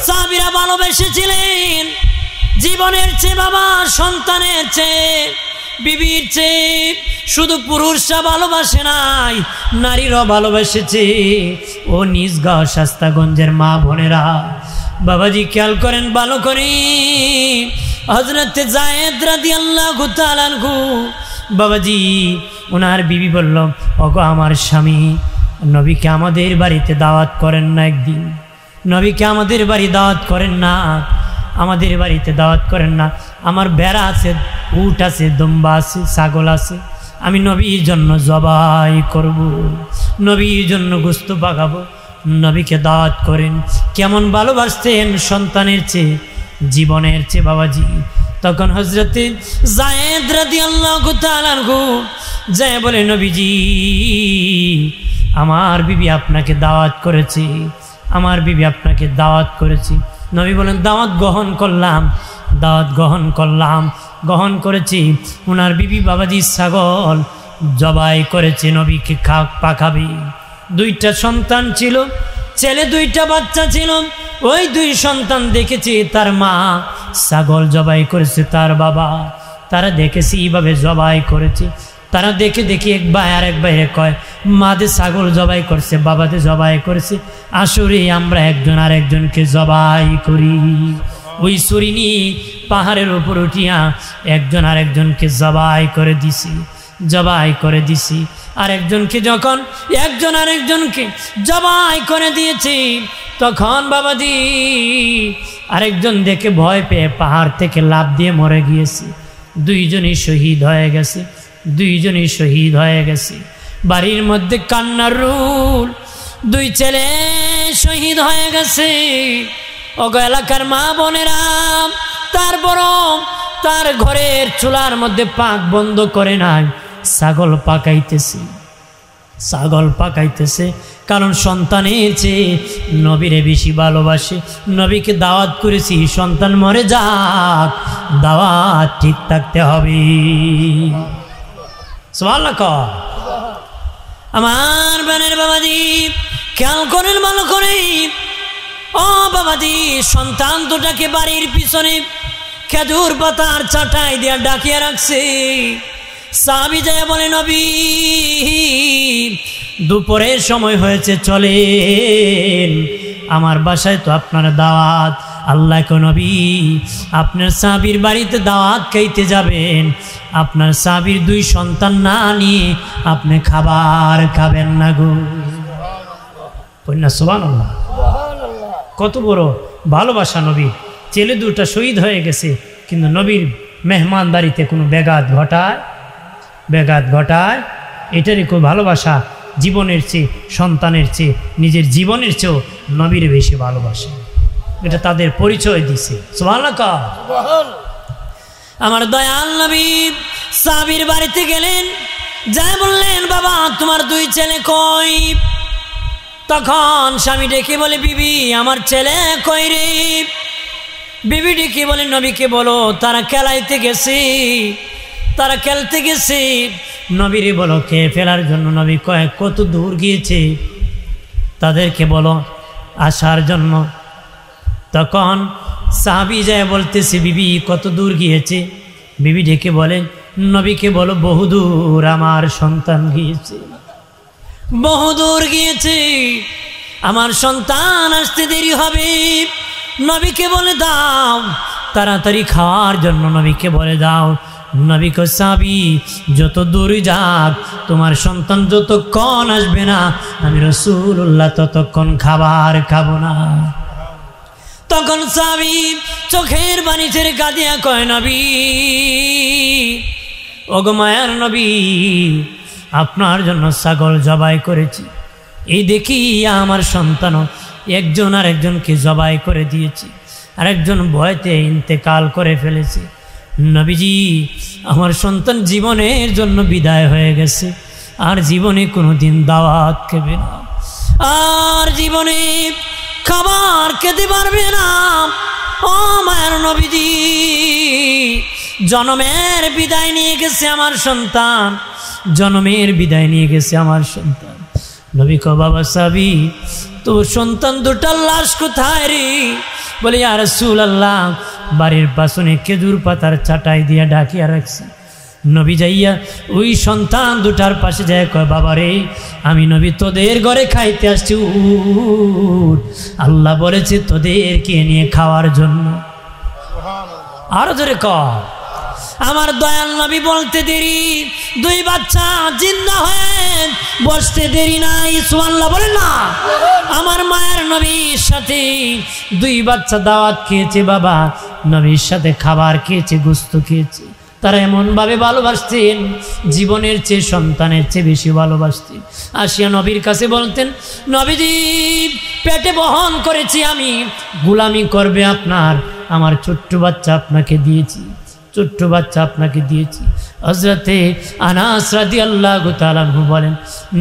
সাহাবীরা ভালোবেসেছিলেন জীবনের চেয়ে, বাবা সন্তানের চেয়ে, বিবির চেয়ে। শুধু পুরুষরা ভালোবাসে নাই, নারীরাও ভালোবেসেছে। ও নিজ গাঁও শাস্তাগঞ্জের মা বোনেরা বাবাজি খেয়াল করেন ভালো করে। হযরত যায়েদ রাদিয়াল্লাহু তাআলা আনহু বাবাজি ওনার বিবি বলল, ওগো আমার স্বামী, নবীকে আমাদের বাড়িতে দাওয়াত করেন না একদিন, নবীকে আমাদের বাড়ি দাওয়াত করেন না, আমাদের বাড়িতে দাওয়াত করেন না। আমার ভেড়া আছে, উট আছে, দুম্বা আছে, ছাগল আছে, আমি নবীর জন্য জবাই করব, নবীর জন্য গোশত পাকাবো, নবীকে দাওয়াত করেন। কেমন ভালোবাসতেন সন্তানের চেয়ে, জীবনের চেয়ে বাবাজি। তখন হযরতে যায়েদ রাদিয়াল্লাহু তাআলা আনহু যায় বলে, নবীজি আমার বিবি আপনাকে দাওয়াত করেছে, আমার বিবি আপনাকে দাওয়াত করেছে। নবী বলেন, দাওয়াত গ্রহণ করলাম, দাওয়াত গ্রহণ করলাম, গ্রহণ করেছি। ওনার বিবি বাবাজি ছাগল জবাই করেছে, নবীকে পাখাবে। 2টা সন্তান ছিল, ছেলে 2টা বাচ্চা ছিল। ওই 2 সন্তান দেখেছে তার মা ছাগল জবাই করেছে, তার বাবা তারা দেখেছে এইভাবে জবাই করেছে। তারা দেখে দেখে এক ভাই আর এক ভাইরে কয়, মাদে ছাগল জবাই করছে, বাবাতে জবাই করছে, আসরে আমরা একজন আরেকজনকে জবাই করি। ওই ছুরি নিয়ে পাহাড়ের উপর উঠিয়া একজন আরেকজনকে জবাই করে দিছি, জবাই করে দিছি। আরেকজনকে যখন একজন আরেকজনকে জবাই করে দিয়েছি, তখন বাবাজি আরেকজন দেখে ভয় পেয়ে পাহাড় থেকে লাফ দিয়ে মরে গিয়েছে। দুইজনই শহীদ হয়ে গেছে, দুইজনই শহীদ হয়ে গেছে। বাড়ির মধ্যে কান্নার রোল, দুই ছেলে শহীদ হয়ে গেছে। ওগো এলাকার মা বোনেরা, তারপরও তার ঘরের চুলার মধ্যে পাক বন্ধ করে নাই, ছাগল পাকাইতেছে, ছাগল পাকাইতেছে। কারণ সন্তানের চেয়ে নবীরে বেশি ভালোবাসে। নবীকে দাওয়াত করেছি, সন্তান মরে যাক, দাওয়াত ঠিক থাকতে হবে। সুবহানাল্লাহ। আমার বোনের বাবাজি খেয়াল করেন ভালো করে। ও বাবাজি, সন্তান দুটাকে বাড়ির পিছনে খেজুর পাতার চাটাই দিয়া ডাকিয়ে রাখছে। সাহাবী যায় বলে, নবী দুপুরের সময় হয়েছে, চলেন আমার বাসায় তো আপনার দাওয়াত। আল্লাহ কো নবী, আপনার সাহাবীর বাড়িতে দাওয়াত খাইতে যাবেন, আপনার সাহাবীর দুই সন্তান না নিয়ে আপনি খাবার খাবেন না গো। সুবহানাল্লাহ। কত বড় ভালোবাসা নবীর। ছেলে দুটা শহীদ হয়ে গেছে, কিন্তু নবীর মেহমানদারিতে কোনো ব্যাঘাত ঘটায়, ব্যাঘাত ঘটায়। এটারই খুব ভালোবাসা। জীবনের চেয়ে, সন্তানের চেয়ে, নিজের জীবনের চেয়েও নবীর বেশি ভালোবাসে। এটা তাদের পরিচয় দিছে। সুবহানাল্লাহ। আমার দয়াল নবী সাহাবীর বাড়িতে গেলেন, যাই বললেন, বাবা তোমার দুই ছেলে কই? তখন স্বামী ডেকে বলে, বিবি আমার ছেলে কই রে? বিবি ডেকে বলে, নবীকে বলো তারা খেলাইতে গেছে, তারা খেলতে গেছে। নবীরে বলো খেয়ে ফেলার জন্য। নবী কয় কত দূর গিয়েছে, তাদেরকে বলো আসার জন্য। তখন সাহাবী যায় বলতেছে, বিবি কত দূর গিয়েছে? বিবি ডেকে বলে, নবীকে বলো বহুদূর আমার সন্তান গিয়েছে, বহুদূর গিয়েছে, আমার সন্তান আসতে দেরি হবে। নবীকে বলে দাও তাড়াতাড়ি খাওয়ার জন্য, নবীকে বলে দাও। নবী কয়, সাহাবী যত দূর যাক, তোমার সন্তান যতক্ষণ আসবে না আমি রাসূলুল্লাহ ততক্ষণ খাবার খাবো না। তখন সাহাবী চোখের পানি ছেড়ে কাঁদিয়া কয়, নবী ওগো মায়ার নবী, আপনার জন্য ছাগল জবাই করেছি, এই দেখি আমার সন্তানও একজন আর একজনকে জবাই করে দিয়েছি, আরেকজন ভয়তে ইন্তেকাল করে ফেলেছে। নবীজি আমার সন্তান জীবনের জন্য বিদায় হয়ে গেছে, আর জীবনে কোনো দিন দাওয়াত খেবে না, আর জীবনে খাবার খেতে পারবে না। ও মায়ের নবীজি, জন্মের বিদায় নিয়ে গেছে আমার সন্তান, জন্মের বিদায় নিয়ে গেছে আমার সন্তান। নবী কো, বাবা সাহাবী তোর সন্তান দুটার লাশ কোথায় রে? বলে, ইয়া রাসূলুল্লাহ বাড়ির পাশনে খেজুর পাতার চাটাই দিয়া ডাকিয়া রাখছি। নবী যাইয়া ওই সন্তান দুটার পাশে যায়, কয় বাবা রে, আমি নবী তোদের ঘরে খাইতে আসছি, আল্লাহ বলেছে তোদেরকে নিয়ে খাওয়ার জন্য। আরো ধরে কর। আমার দয়াল নবী বলতে দেরি, দুই বাচ্চা জিন্দা হয়ে বসতে দেরি নাই। সুবহানাল্লাহ বলেন না। আমার মায়ের নবীর সাথে দুই বাচ্চা দাওয়াত খেয়েছে, বাবা নবীর সাথে খাবার খেয়েছে, গোস্ত খেয়েছে। তারা এমনভাবে ভালোবাসতেন, জীবনের চেয়ে সন্তানের চেয়ে বেশি ভালোবাসতেন। আসিয়া নবীর কাছে বলতেন, নবীজি পেটে বহন করেছি আমি, গোলামি করবে আপনার, আমার ছোট্ট বাচ্চা আপনাকে দিয়েছি, ছোট্ট বাচ্চা আপনাকে দিয়েছি। হযরতে আনাস রাদিয়াল্লাহু তাআলা আনহু বলেন,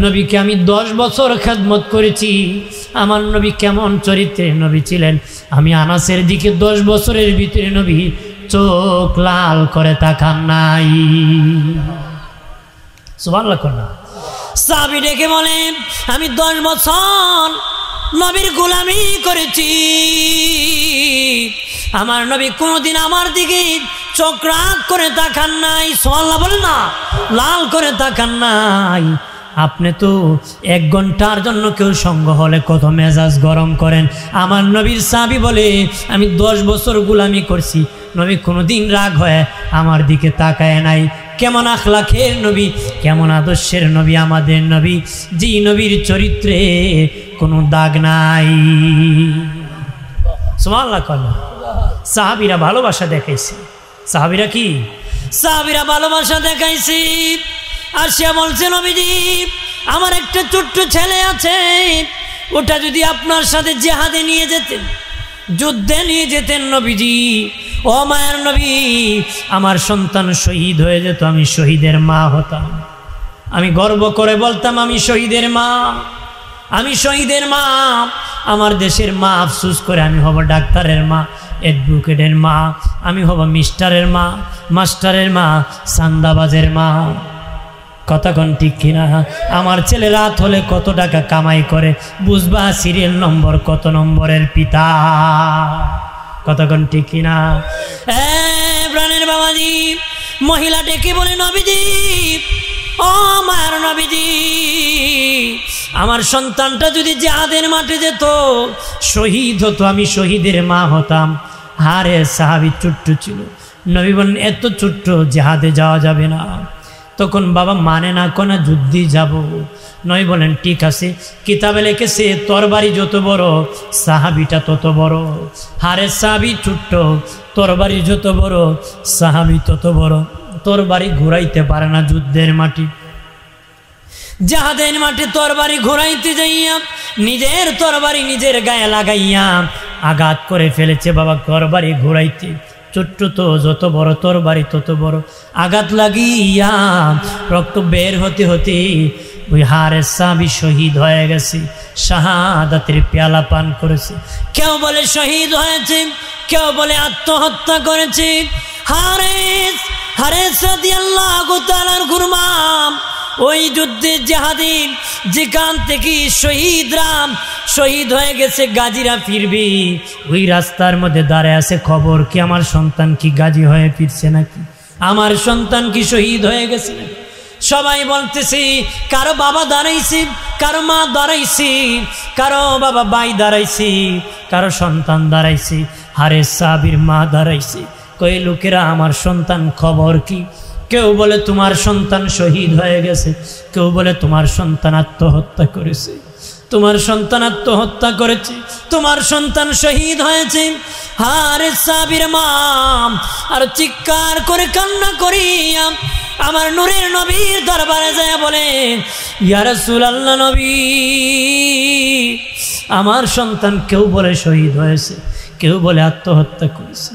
নবীকে আমি 10 বছর খেদমত করেছি। আমার নবী কেমন চরিত্রের নবী ছিলেন, আমি আনাসের দিকে 10 বছরের ভিতরে নবী চোখ লাল করে তাকান নাই। সুবহানাল্লাহ কর না। সাহাবী ডেকে বলেন, আমি 10 বছর নবীর গোলামি করেছি, আমার নবী কোনোদিন আমার দিকে চোখ রাগ করে তাকান নাই। সুবহানাল্লাহ বলেন না। লাল করে তাকান নাই। আপনি তো 1 ঘন্টার জন্য কেউ সঙ্গ হলে কত মেজাজ গরম করেন। আমার নবীর সাহাবী বলে আমি 10 বছর গোলামি করছি, নবী কোনোদিন রাগ হয়ে আমার দিকে তাকায় নাই। কেমন আখলাখের নবী, কেমন আদর্শের নবী আমাদের নবী, যে নবীর চরিত্রে কোনো দাগ নাই। সুবহানাল্লাহ। সাহাবীরা ভালোবাসা দেখাইছে। সাহাবীরা কি? সাহাবীরা ভালোবাসা দেখাইছে। আর সে বলছে নবীজি আমার একটা ছোট্ট ছেলে আছে, ওটা যদি আপনার সাথে জিহাদে নিয়ে যেতেন, যুদ্ধে নিয়ে যেতেন নবীজি, ও মায়ের নবী, আমার সন্তান শহীদ হয়ে যেত, আমি শহীদের মা হতাম। আমি গর্ব করে বলতাম আমি শহীদের মা, আমি শহীদের মা। আমার দেশের মা আফসোস করে আমি হব ডাক্তারের মা, অ্যাডভোকেটের মা, আমি হব মিস্টারের মা, মাস্টারের মা, সান্দাবাজের মা। কতক্ষণ ঠিক কিনা? আমার ছেলে রাত হলে কত টাকা কামাই করে বুঝবা, সিরিয়াল নম্বর কত নম্বরের পিতা। কতক্ষণ ঠিক কিনা? প্রাণের বাবাজি, মহিলা ডেকে বলে নবীজি, ও মায়ের নবীজি, আমার সন্তানটা যদি জিহাদের মাঠে যেত, শহীদ হতো, আমি শহীদের মা হতাম। হারে সাহাবী ছোট্ট ছিল। নবী বলেন এত ছোট্ট জিহাদে যাওয়া যাবে না। তখন বাবা মানে না, কোন যুদ্ধে যাব। নবী বলেন ঠিক আছে, কিতাবে লিখেছে তরবারি যত বড় সাহাবীটা তত বড়। হারে সাহাবী ছোট্ট, তরবারি যত বড় সাহাবী তত বড়। তরবারি ঘুরাইতে পারে না যুদ্ধের মাটি, জিহাদের মাঠে তরবারি ঘুরাইতে যাইয়া নিজের তরবারি নিজের গায়ে লাগাইয়া আঘাত করে ফেলেছে বাবা। তরবারি ঘুরাইতে ছোট্ট তো, যত বড় তরবারি তত বড়। আঘাত লাগিয়া রক্ত বের হতে হতে ওই হারে সাহাবী শহীদ হয়ে গেছে, শাহাদাতের পেয়ালা পান করেছে। কেউ বলে শহীদ হয়েছে, কেউ বলে আত্মহত্যা করেছে। হারেস রাদিয়াল্লাহু তাআলার গুরমাম ওই যুদ্ধে জিহাদে যেখান থেকে শহীদ হয়ে গেছে, গাজীরা ফিরবে, ওই রাস্তার মধ্যে দাঁড়ায় আছে খবর কি আমার সন্তান কি গাজী হয়ে ফিরছে নাকি, আমার সন্তান কি শহীদ হয়ে গেছে নাকি। সবাই বলতেছে, কারো বাবা দাঁড়াইছে, কারো মা দাঁড়াইছে, কারো বাবা ভাই দাঁড়াইছে, কারো সন্তান দাঁড়াইছে। হারেস সাহাবীর মা দাঁড়াইছে, কই লোকেরা আমার সন্তান খবর কি। কেউ বলে তোমার সন্তান শহীদ হয়ে গেছে, কেউ বলে তোমার সন্তান আত্মহত্যা করেছে, তোমার সন্তান আত্মহত্যা করেছে, তোমার সন্তান শহীদ হয়েছে। হারেস সাহাবীর মা আর চিৎকার করে কান্না করিয়া আমার নূরের নবীর দরবারে যায় বলে, ইয়া রাসূলুল্লাহ নবী, আমার সন্তান কেউ বলে শহীদ হয়েছে, কেউ বলে আত্মহত্যা করেছে।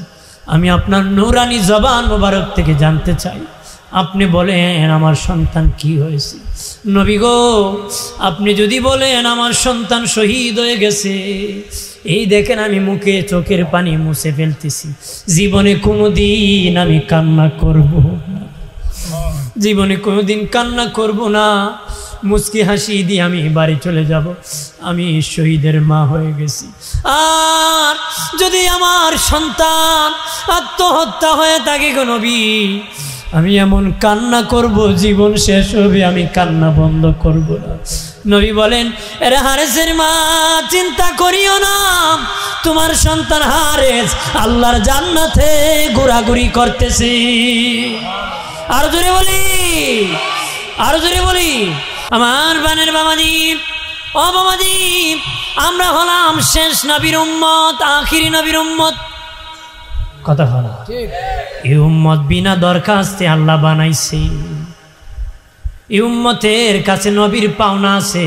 আমি আপনার নূরানি জবান মোবারক থেকে জানতে চাই, আপনি বলেন আমার সন্তান কি হয়েছে। নবী গো, আপনি যদি বলেন আমার সন্তান শহীদ হয়ে গেছে, এই দেখেন আমি মুখে চোখের পানি মুছে ফেলতেছি, জীবনে কোনোদিন আমি কান্না করব না, জীবনে কোনোদিন কান্না করব না, মুচকি হাসি দিয়ে আমি বাড়ি চলে যাব, আমি শহীদের মা হয়ে গেছি। আর যদি আমার সন্তান আত্মহত্যা হয়ে থাকে গো নবী, আমি এমন কান্না করব, জীবন শেষ হবে, আমি কান্না বন্ধ করব না। নবী বলেন, এরে হারেসের মা, চিন্তা করিও না, তোমার সন্তান হারেস আল্লাহর জান্নাতে ঘোরাঘুরি করতেছে। আর জোরে বলি, আর জোরে বলি। আমার বানের বাবাজি, ও বাবাজি, আমরা হলাম শেষ নবীর উম্মত, আখিরি নবীর উম্মত। কথা হলো এই উম্মত বিনা দরখাস্তে আল্লাহ বানাইছে। এই উম্মতের কাছে নবীর পাওনা আছে,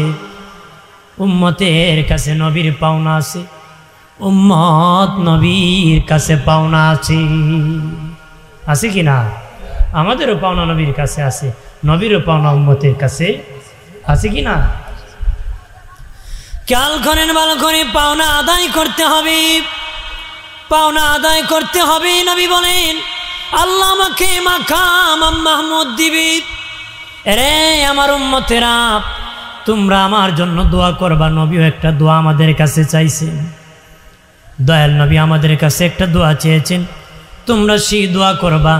উম্মতের কাছে নবীর পাওনা আছে, উম্মত নবীর কাছে পাওনা আছে। আছে কি না? আমাদেরও পাওনা নবীর কাছে আছে, নবীরও পাওনা উম্মতের কাছে আছে কি না? খেয়াল করেন ভালো করে, পাওনা আদায় করতে হবে, পাওনা আদায় করতে হবে। নবী বলেন, আল্লাহ আমাকে মাকাম মাহমুদ দিবি। এরে আমার উম্মতেরা, তোমরা আমার জন্য দোয়া করবা। নবীও একটা দোয়া আমাদের কাছে চাইছেন, দয়াল নবী আমাদের কাছে একটা দোয়া চেয়েছেন, তোমরা সেই দোয়া করবা।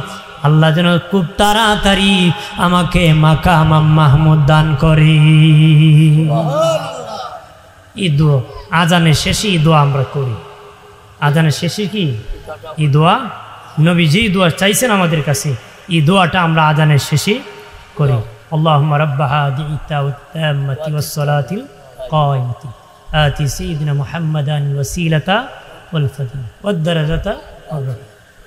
আল্লাহ যেন খুব তাড়াতাড়ি আমাকে মাকাম মাহমুদ দান করে। এই দোয়া আজানের শেষে এই দোয়া আমরা করি। আজানের শেষে কি এই দোয়া, নবী যে দোয়া চাইছেন আমাদের কাছে, এই দোয়াটা আমরা আজানের শেষে করি। আল্লাহুম্মা রাব্বা হাযিহি তাম্মাতি ওয়াস সালাতিল কায়িমাতি আতি সাইয়্যিদিনা মুহাম্মাদান ওয়াসিলাতা ওয়াল ফাদিলা ওয়াদ দারাজাতা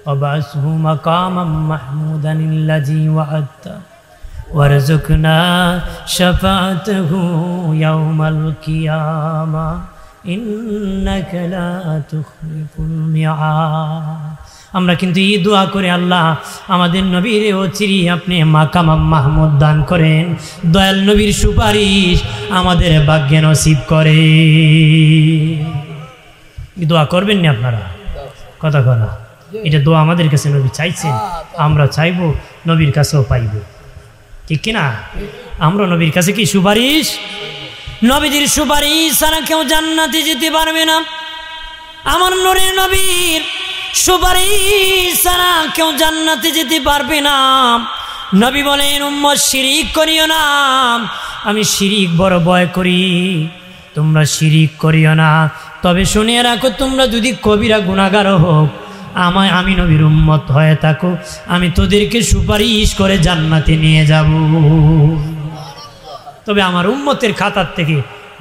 وابعثه مقاما محمودا الذي وعدته وارزقنا شفاعته يوم القيامة إنك لا تخلف الميعاد। আমরা কিন্তু এই দোয়া করে আল্লাহ আমাদের নবীর অচিরে আপনি মাকাম মাহমুদ দান করেন, দয়াল নবীর সুপারিশ আমাদের ভাগ্যে নসিব করে। এই দোয়া করবেন না আপনারা? কথা কথা এটা দোয়া আমাদের কাছে নবী চাইছেন, আমরা চাইবো, নবীর কাছেও পাইব, ঠিক কিনা? আমরা নবীর কাছে কি সুপারিশ? নবীজির সুপারিশ ছাড়া কেউ জান্নাতে যেতে পারবে না। আমার নূরের নবীর সুপারিশ ছাড়া কেউ জান্নাতে যেতে পারবে না। নবী বলেন, উম্মত শিরিক করিও না, আমি শিরিক বড় ভয় করি, তোমরা শিরিক করিও না। তবে শুনিয়ে রাখো, তোমরা যদি কবিরা গুনাহগার হোক, আমি নবীর উম্মত হয়ে থাকো, আমি তোদেরকে সুপারিশ করে জান্নাতে নিয়ে যাব। তবে আমার উম্মতের খাতার থেকে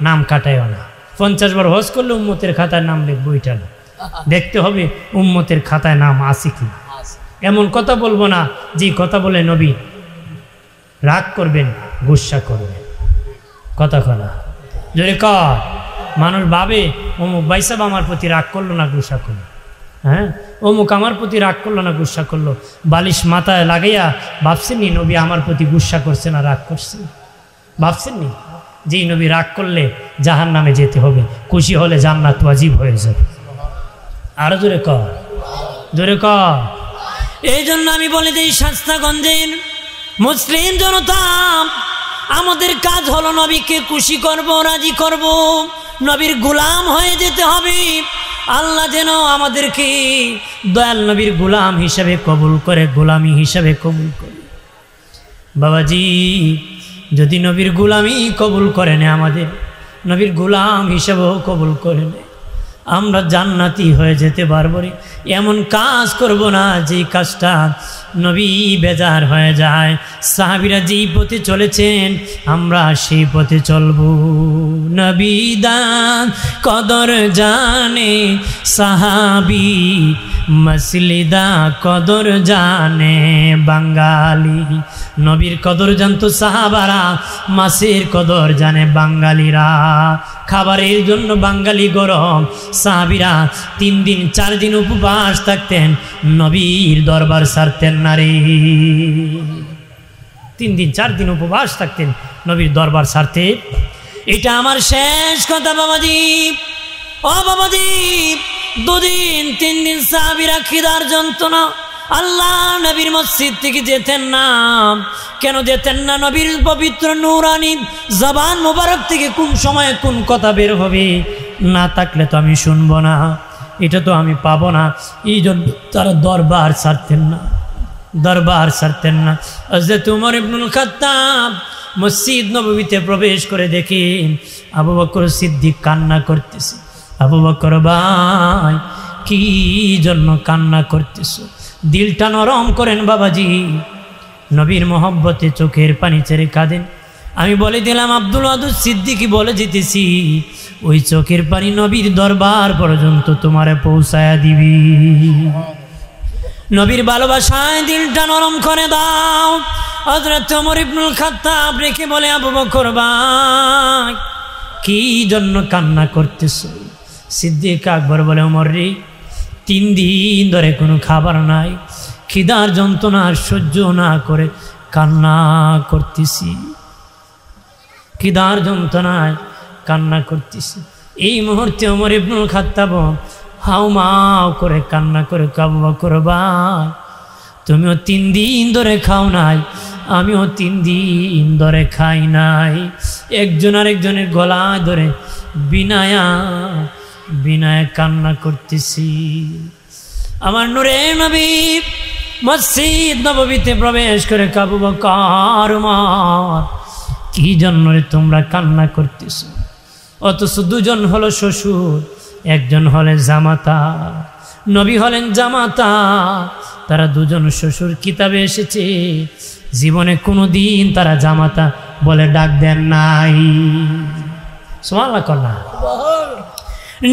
নাম কাটায়ও না। 50 বার হজ করলে উম্মতের খাতায় নাম লিখবো, এটা না, দেখতে হবে উম্মতের খাতায় নাম আছে কি। এমন কথা বলবো না যে কথা বলে নবী রাগ করবেন, গুসা করবেন। কথা কনা যদি কর মানুষ ভাবে অমুক ভাই সাহেব আমার প্রতি রাগ করলো না, গুসা করলো, হ্যাঁ অমুক আমার প্রতি রাগ করলো না, গুসা করলো, বালিশ মাথায় লাগাইয়া ভাবছেননি নবী আমার প্রতি গুসা করছে না রাগ করছে? ভাবছেননি যেই নবী রাগ করলে জাহান্নামে যেতে হবে, খুশি হলে জান্নাত ওয়াজিব হয়ে যাবে? আরো জোরে কর, জোরে কর। এই জন্য আমি বলি যে শাস্তাগঞ্জের মুসলিম জনতা, আমাদের কাজ হলো নবীকে খুশি করব, রাজি করব, নবীর গোলাম হয়ে যেতে হবে। আল্লাহ যেন আমাদেরকে দয়াল নবীর গোলাম হিসাবে কবুল করে, গোলামি হিসাবে কবুল করে। বাবাজি যদি নবীর গোলামি কবুল করে নেয়, আমাদের নবীর গোলাম হিসাবেও কবুল করে নেয়, আমরা জান্নাতি হয়ে যেতে পারবো। এমন কাজ করব না যে কাজটা নবী বেজার হয়ে যায়। সাহাবীরা যেই পথে চলেছেন আমরা সেই পথে চলব। নবী দান কদর জানে সাহাবী, মসলিদা কদর জানে বাঙালি। নবীর কদর জানতো সাহাবারা, মাছের কদর জানে বাঙালিরা। খাবারের জন্য বাঙালি গরম, সাহাবীরা 3 দিন 4 দিন উপবাস থাকতেন, নবীর দরবার ছাড়তেন না রে। 3 দিন 4 দিন উপবাস থাকতেন, নবীর দরবার ছাড়তে। এটা আমার শেষ কথা বাবাজি। ও বাবাজি, 2 দিন 3 দিন সাহাবীরা খিদার যন্ত্রণা, আল্লাহ নবীর মসজিদ থেকে যেতেন না। কেন যেতেন না? নবীর পবিত্র নূরানি জবান মোবারক থেকে কোন সময়ে কোন কথা বের হবে না থাকলে তো আমি শুনবো না, এটা তো আমি পাবো না। এই জন্য তারা দরবার ছাড়তেন না, দরবার ছাড়তেন না। হযরত ওমর ইবনুল খাত্তাব মসজিদ নববীতে প্রবেশ করে দেখেন আবু বকর সিদ্দিক কান্না করতেছে। আবু বকর ভাই, কি জন্য কান্না করতেছো? দিলটা নরম করেন বাবাজি। নবীর মহব্বতে চোখের পানি ছেড়ে কাঁদেন। আমি বলে দিলাম আব্দুল ওয়াদুদ সিদ্দিকী বলে যেতেছি, ওই চোখের পানি নবীর দরবার পর্যন্ত তোমারে পৌঁছায়া দিবি। নবীর ভালোবাসায় দিলটা নরম করে দাও। হযরত ওমর ইবনুল খাত্তাব রেখে বলে, আবু বকর ভাই, কি জন্য কান্না করতেছো? সিদ্দিক আকবর বলে, ওমর রে, 3 দিন ধরে কোনো খাবার নাই, খিদার যন্ত্রণা সহ্য না করে কান্না করতেছি, খিদার যন্ত্রণায় কান্না করতেছি। এই মুহূর্তে ওমর ইবনুল খাত্তাব হাউমাউ করে কান্না করে, আবু বকর ভাই, তুমিও 3 দিন ধরে খাও নাই, আমিও 3 দিন ধরে খাই নাই। একজন আরেকজনের গলা ধরে বিনায়া বিনায় কান্না করতেছি। আমার নূরে নবী মসজিদ নববীতে প্রবেশ করে আবু বকর ওমর, কি জন্য রে তোমরা কান্না করতেছ? অথচ দুজন হলো শ্বশুর, একজন হলেন জামাতা। নবী হলেন জামাতা, তারা দুজন শ্বশুর। কিতাবে এসেছে জীবনে কোনো দিন তারা জামাতা বলে ডাক দেন নাই। সুবহানাল্লাহ কন্যা।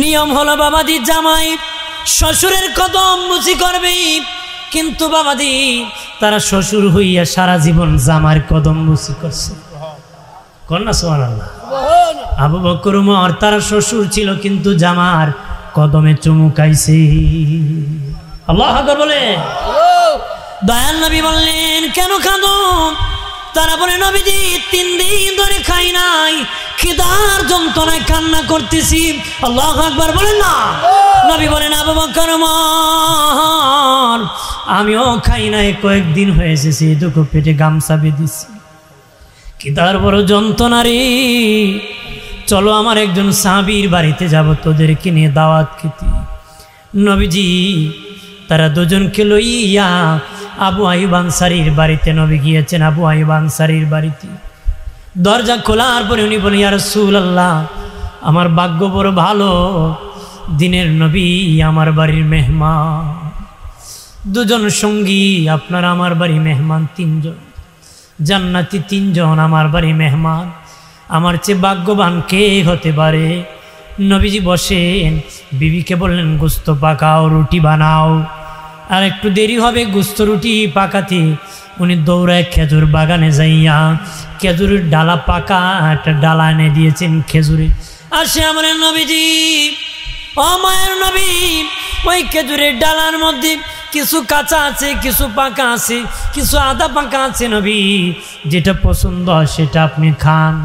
নিয়ম হলো বাবাদি জামাই শ্বশুরের কদম বুঝি করবে, কিন্তু বাবাদি তারা শ্বশুর হইয়া সারা জীবন জামার কদম বুঝি করছে। কন্যা সুবহানাল্লাহ। আবু বকর ওমর তারা শ্বশুর ছিল কিন্তু জামার কদমে চুমুকাইছে। আল্লাহু আকবার বলে। দয়াল নবী বললেন কেন কাঁদো? তারা বলে নবীজি 3 দিন ধরে খাই নাই, খিদার যন্ত্রণায় কান্না করতেছি। আল্লাহু আকবার বলেন না। নবী বলেন আবু বকর ওমর আমিও খাই নাই, কয়েকদিন হয়েছে, সেই দুঃখ পেটে গামছা বেঁধেছি, খিদার বড় যন্ত্রণা রে। চলো আমার একজন সাহাবীর বাড়িতে যাব, তোদেরকে নিয়ে দাওয়াত খেতে। নবীজি তারা দুজনকে লইয়া আবু আইয়ুব আনসারীর বাড়িতে নবী গিয়েছেন। আবু আইয়ুব আনসারীর বাড়িতে দরজা খোলার পরে উনি বলেন ইয়া রাসূলুল্লাহ, আমার ভাগ্য বড় ভালো, দিনের নবী আমার বাড়ির মেহমান, দুজন সঙ্গী আপনার আমার বাড়ি মেহমান, 3 জন জান্নাতি 3 জন আমার বাড়ি মেহমান, আমার চেয়ে ভাগ্যবান কে হতে পারে? নবীজি বসেন, বিবিকে বললেন গোস্ত পাকাও, রুটি বানাও। আর একটু দেরি হবে গোস্ত রুটি পাকাতে। উনি দৌড়ায় খেজুর বাগানে যাইয়া খেজুরের ডালা, পাকা একটা ডালা এনে দিয়েছেন খেজুরে। আসে আমার নবীজি, ও মায়ের নবী, ওই খেজুরের ডালার মধ্যে কিছু কাঁচা আছে, কিছু পাকা আছে, কিছু আধা পাকা আছে। নবী যেটা পছন্দ সেটা আপনি খান।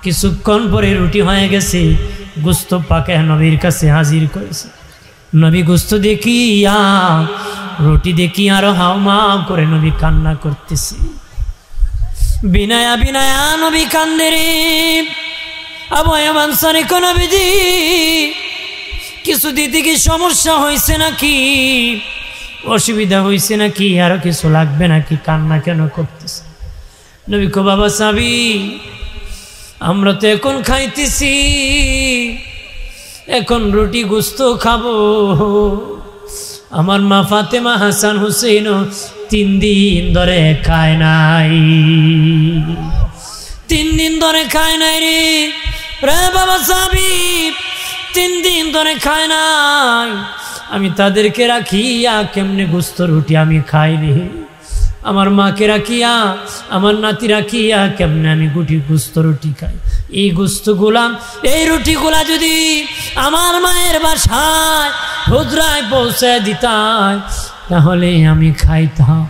কিছুক্ষণ পরে রুটি হয়ে গেছে, গোস্ত পাকা নবীর কাছে হাজির করেছে। নবী গোস্ত দেখিয়া, রুটি দেখি আরো হাউমাউ করে নবী কান্না করতেছে। বিনায়া বিনায়া নবী কান্দে রে। আবু আইয়ুব আনসারী কো নবীজি কিছু দিতে কি সমস্যা হয়েছে নাকি, অসুবিধা হয়েছে নাকি, আরো কিছু লাগবে নাকি, কান্না কেন করতেছে? নবী কো বাবা সাবি, আমরা তো এখন খাইতেছি, এখন রুটি গোস্ত খাবো। আমার মা ফাতেমা হাসান হুসেন 3 দিন ধরে খায় নাই, 3 দিন ধরে খায় নাই রে। রে বাবা সাবি 3 দিন ধরে খায় নাই, আমি তাদেরকে রাখিয়া কেমনে গোস্ত রুটি আমি খাই রে? আমার মাকে রাখিয়া, আমার নাতি রাখিয়া কেমনে আমি গোস্ত রুটি খাই? এই গোস্তগুলা, এই রুটিগুলা যদি আমার মায়ের বাসায় হুজরায় পৌঁছে দিতাম তাহলে আমি খাইতাম।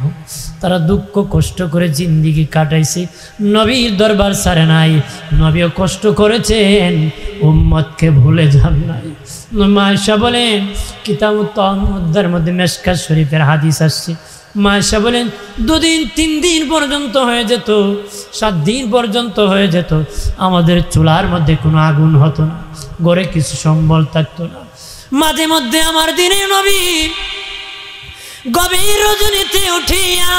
তারা দুঃখ কষ্ট করে জিন্দিগি কাটাইছে, নবীর দরবার ছাড়ে নাই, নবীও কষ্ট করেছেন, উম্মতকে ভুলে যান নাই। মা আয়েশা বলেন, কিতাবুত তাওয়ামুদের মধ্যে মিশকাত শরীফের হাদিস আসছে, মা আয়েশা বলেন 2 দিন 3 দিন পর্যন্ত হয়ে যেত, 7 দিন পর্যন্ত হয়ে যেত, আমাদের চুলার মধ্যে কোনো আগুন হতো না, ঘরে কিছু সম্বল থাকতো না। মাঝে মধ্যে আমার দিনের নবী গভীর রজনীতে উঠিয়া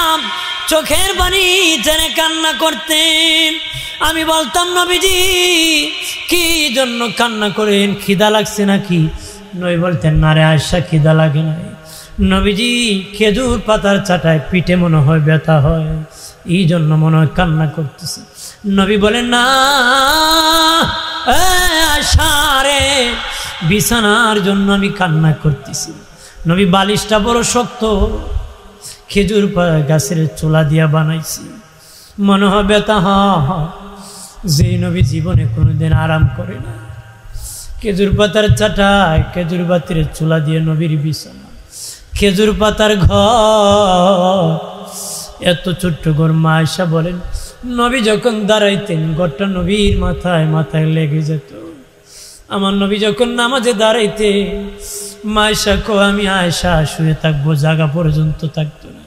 চোখের পানি ছেড়ে কান্না করতেন। আমি বলতাম নবীজি কি জন্য কান্না করেন, খিদা লাগছে নাকি? নবী বলতেন না রে আয়েশা, খিদা লাগে নাই। নবীজি খেজুর পাতার চাটায় পিঠে মনে হয় ব্যথা হয়, এই জন্য মনে হয় কান্না করতেছে। নবী বলেন না আয়েশা রে, বিছানার জন্য আমি কান্না করতেছি। নবী বালিশটা বড় শক্ত, খেজুর গাছের চোলা দিয়া বানাইছি, মনে হয় ব্যথা হয়। যে নবী জীবনে কোনোদিন আরাম করে না, খেজুর পাতার চাটায় খেজুর পাতির চোলা দিয়ে নবীর বিছানা, খেজুর পাতার ঘর, এত ছোট্ট ঘর। মা আয়েশা বলেন নবী যখন দাঁড়াইতেন ঘরটা নবীর মাথায় মাথায় লেগে যেত। আমার নবী যখন নামাজে দাঁড়াইতে, মা আয়েশা কো আমি আয়েশা শুয়ে থাকবো, জায়গা পর্যন্ত থাকতো না।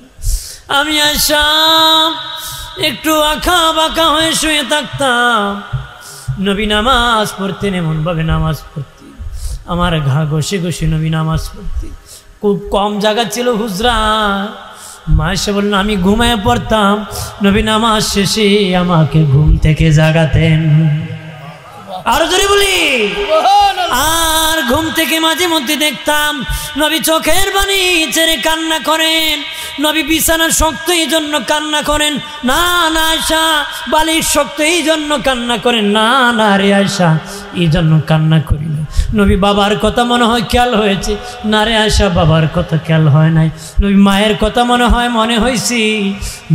আমি আয়েশা একটু আঁকা বাঁকা হয়ে শুয়ে থাকতাম। নবী নামাজ পড়তেন, এমন ভাবে নামাজ পড়তেন, আমার ঘা ঘষে ঘষে নবী নামাজ পড়তেন। খুব কম জায়গা ছিল হুজরা, মা এসে বললেন আমি ঘুমায় পড়তাম, নবী নামাজ শেষে আমাকে ঘুম থেকে জাগাতেন। আরো জোরে বলি। আর ঘুম থেকে মাঝে মধ্যে দেখতাম নবী চোখের পানি ছেড়ে কান্না করেন। নবী বিছানা শক্ত এই জন্য কান্না করেন না, না আয়সা বালিশ শক্ত এই জন্য কান্না করেন না, না রে আয়সা এই জন্য কান্না করি না। নবী বাবার কথা মনে হয় খেয়াল হয়েছে, না রে আয়সা বাবার কথা খেয়াল হয় নাই। নবী মায়ের কথা মনে হয়েছি,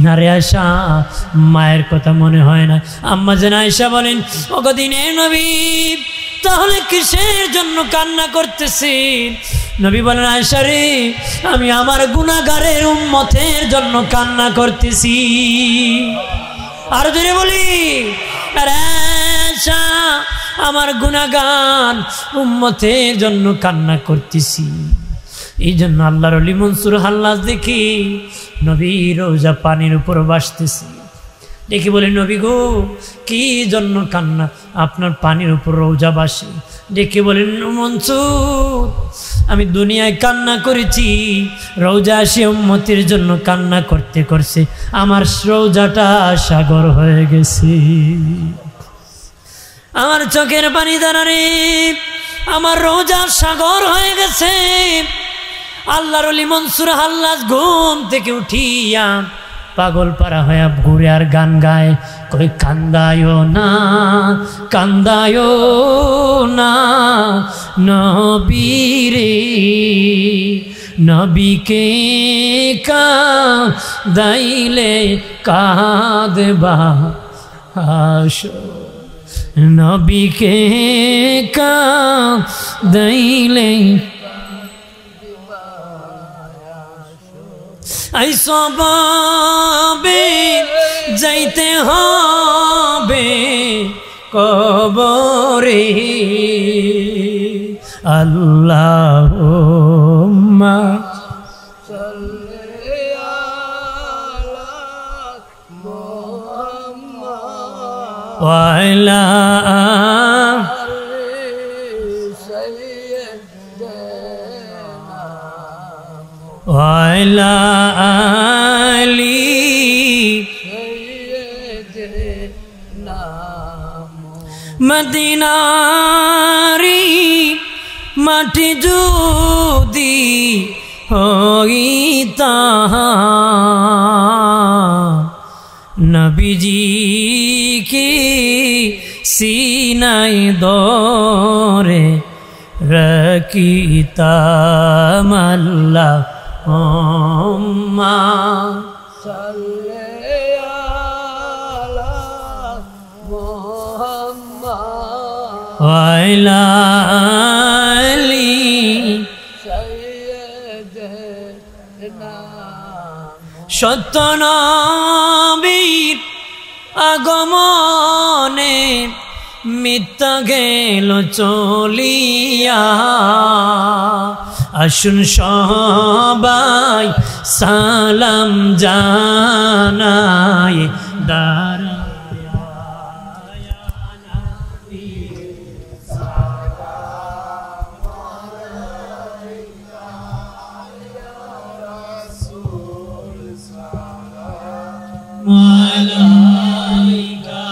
না রে আয়সা মায়ের কথা মনে হয় না। আম্মা যেন আয়সা বলেন ওগো দিনের নবী তাহলে কিসের জন্য কান্না করতেছেন? নবী বলেন আয়সা রে আমি আমার গুনাহগারের উম্মতের জন্য কান্না করতেছি। আর জোরে বলি আরে আয়সা আমার গুনাহগার উম্মতের জন্য কান্না করতেছি। এই জন্য আল্লাহর ওলি মনসুর হাল্লাজ দেখি নবী রোজা পানির উপর ভাসতেছে, দেখি বলে নবী গো কি জন্য কান্না? আপনার পানির উপর রোজা বাসে। দেখে বলেন মনসুর আমি দুনিয়ায় কান্না করেছি, রোজা আসে উম্মতের জন্য কান্না করতে করছে আমার রোজাটা সাগর হয়ে গেছে। আমার চোখের পানি দ্বারা রে আমার রোজা সাগর হয়ে গেছে। আল্লাহর ওলি মনসুর হাল্লাজ ঘুম থেকে উঠিয়া পাগল পারা হয়ে ঘুরে আর গান গায়, কই কান্দায়ো না কান্দায়ো না নবীরে, নবীকে কাঁদাইলে কাঁদবা আসো, নবীকে কাঁদাইলে আই সবাবে যাইতে হবে কবরে। আল্লাহুম্মা সাল্লি আলা মুহাম্মাদ ওয়া আলা ওয়াইলা আলি মদিনারি মাটি যদি হইতা নবীজি কি সিনাই দরে রাখিতাম। আল্লাহুম্মা সাল্লি আলা মুহাম্মাদ ওয়া আলা আলি সাইয়্যিদিনা। সত্য নবীর আগমনে মিথ্যা গেল চলিয়া, আসুন সবাই সালাম জানাই মালাইকা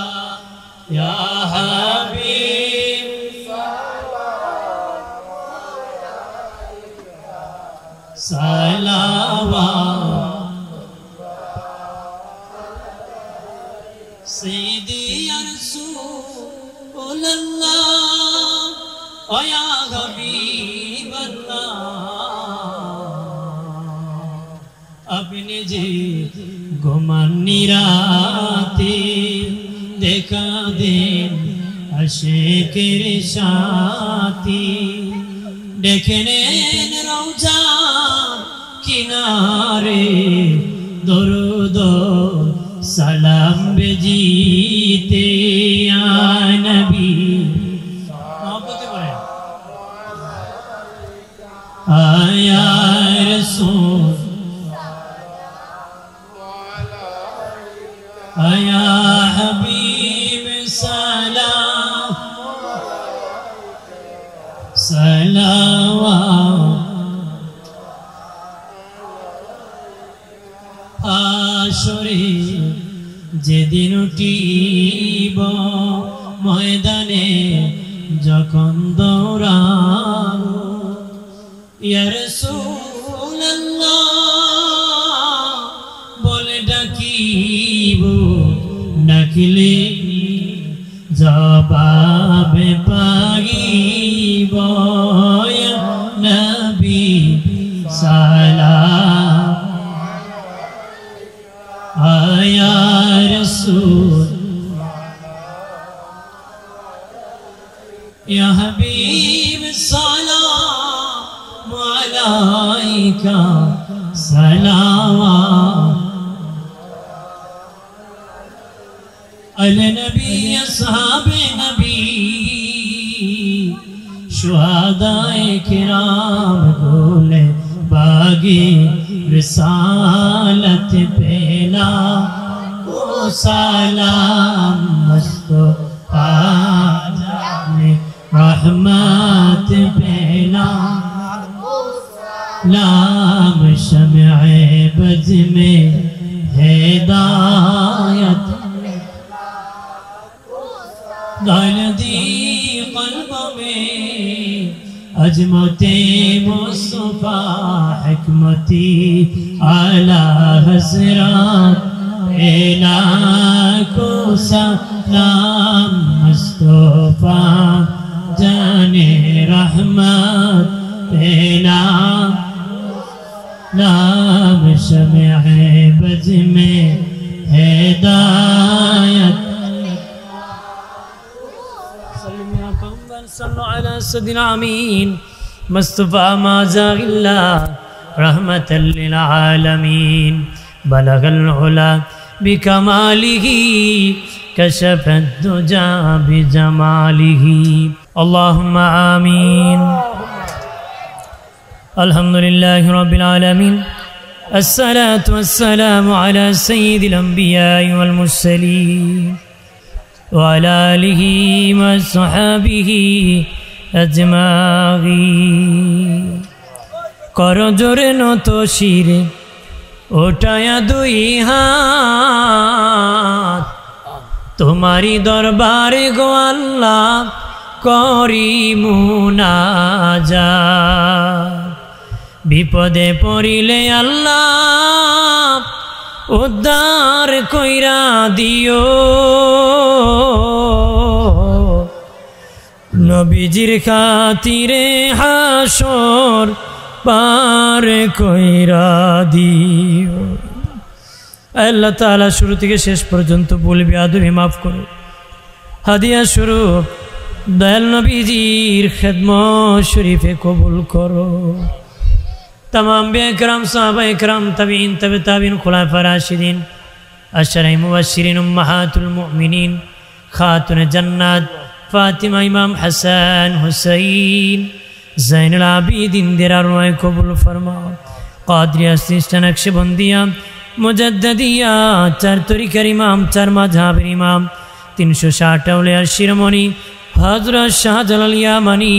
ইয়া হাবিব সালাওয়াত সাইয়্যিদি ইয়া রাসূলুল্লাহ ওয়া ইয়া হাবিবাল্লাহ। আপনি যে ঘুমান নিরাতে দেখা দেন আশিকের সাথী, দেখে নেন রওজা কিনারে দরুদ সালাম বেজিতে ইয়া নবী। মহব্বতে পড়েন আয়া রাসূল আয়া হাবিব সালাম সালাওয়াত হাসরে যেদিন উঠিব ময়দানে যখন দৌড়াবো ইয়া রাসূলুল্লাহ বলে ডাকিব ডাকিলে জবাবে পাইব ইয়া নবী সালাম ইয়া রাসূল ইয়া হাবিব সালাম আলাইকা সালাওয়াত আলা নবী আসহাবে নবী শুহাদায়ে কিরাম গোলে বাগে रिसालत पेला को सलाम मुस्तफा जाने रहमत पेला लाम शम्ए बज में हिदायत डाल दी क़ल्ब में अजमते मुस्तफा हिकमती आला हज़रत एला को सलाम मुस्तफा जाने रहमत एला नाम शम्ए बज में हिदायत صلوا على سيدنا آمين مصطفى ما زاغ الله رحمة للعالمين بلغ العلا بكماله كشف الدجى بجماله اللهم آمين الحمد لله رب العالمين الصلاة والسلام على سيد الأنبياء والمرسلين وعلى آله وصحبه أجمعين করজোরে নত শিরে ওঠায়া দুই হাত তোমারি দরবারে গো আল্লাহ করি মুনাজাত বিপদে পড়িলে আল্লাহ উদ্ধার কইরা দিও নবীজির খাতিরে হাসর পার কইরা দিও আল্লাহ তাআলা শুরু থেকে শেষ পর্যন্ত বলবি আদবি মাফ করো হাদিয়া স্বরূপ দয়াল নবীজির খেদমত শরীফে কবুল করো तमाम बेकराम साहबा इकराम तबीन तब ताबीन खुलाफा राशिदीन अशरई मुबश्शिरीन उम्महातुल मुमिनीन खातुन जन्नत फातिमा इमाम हसन हुसैन ज़ैनुल आबिदीन देर अरवाह कबूल फरमाओ कादरिया सिस्टन नक्शबंदिया मुजद्ददिया चार तरीक़ार इमाम चार मज़हबेर इमाम 360 औलियार शिरोमणि हज़रत शाहजालाल यामानी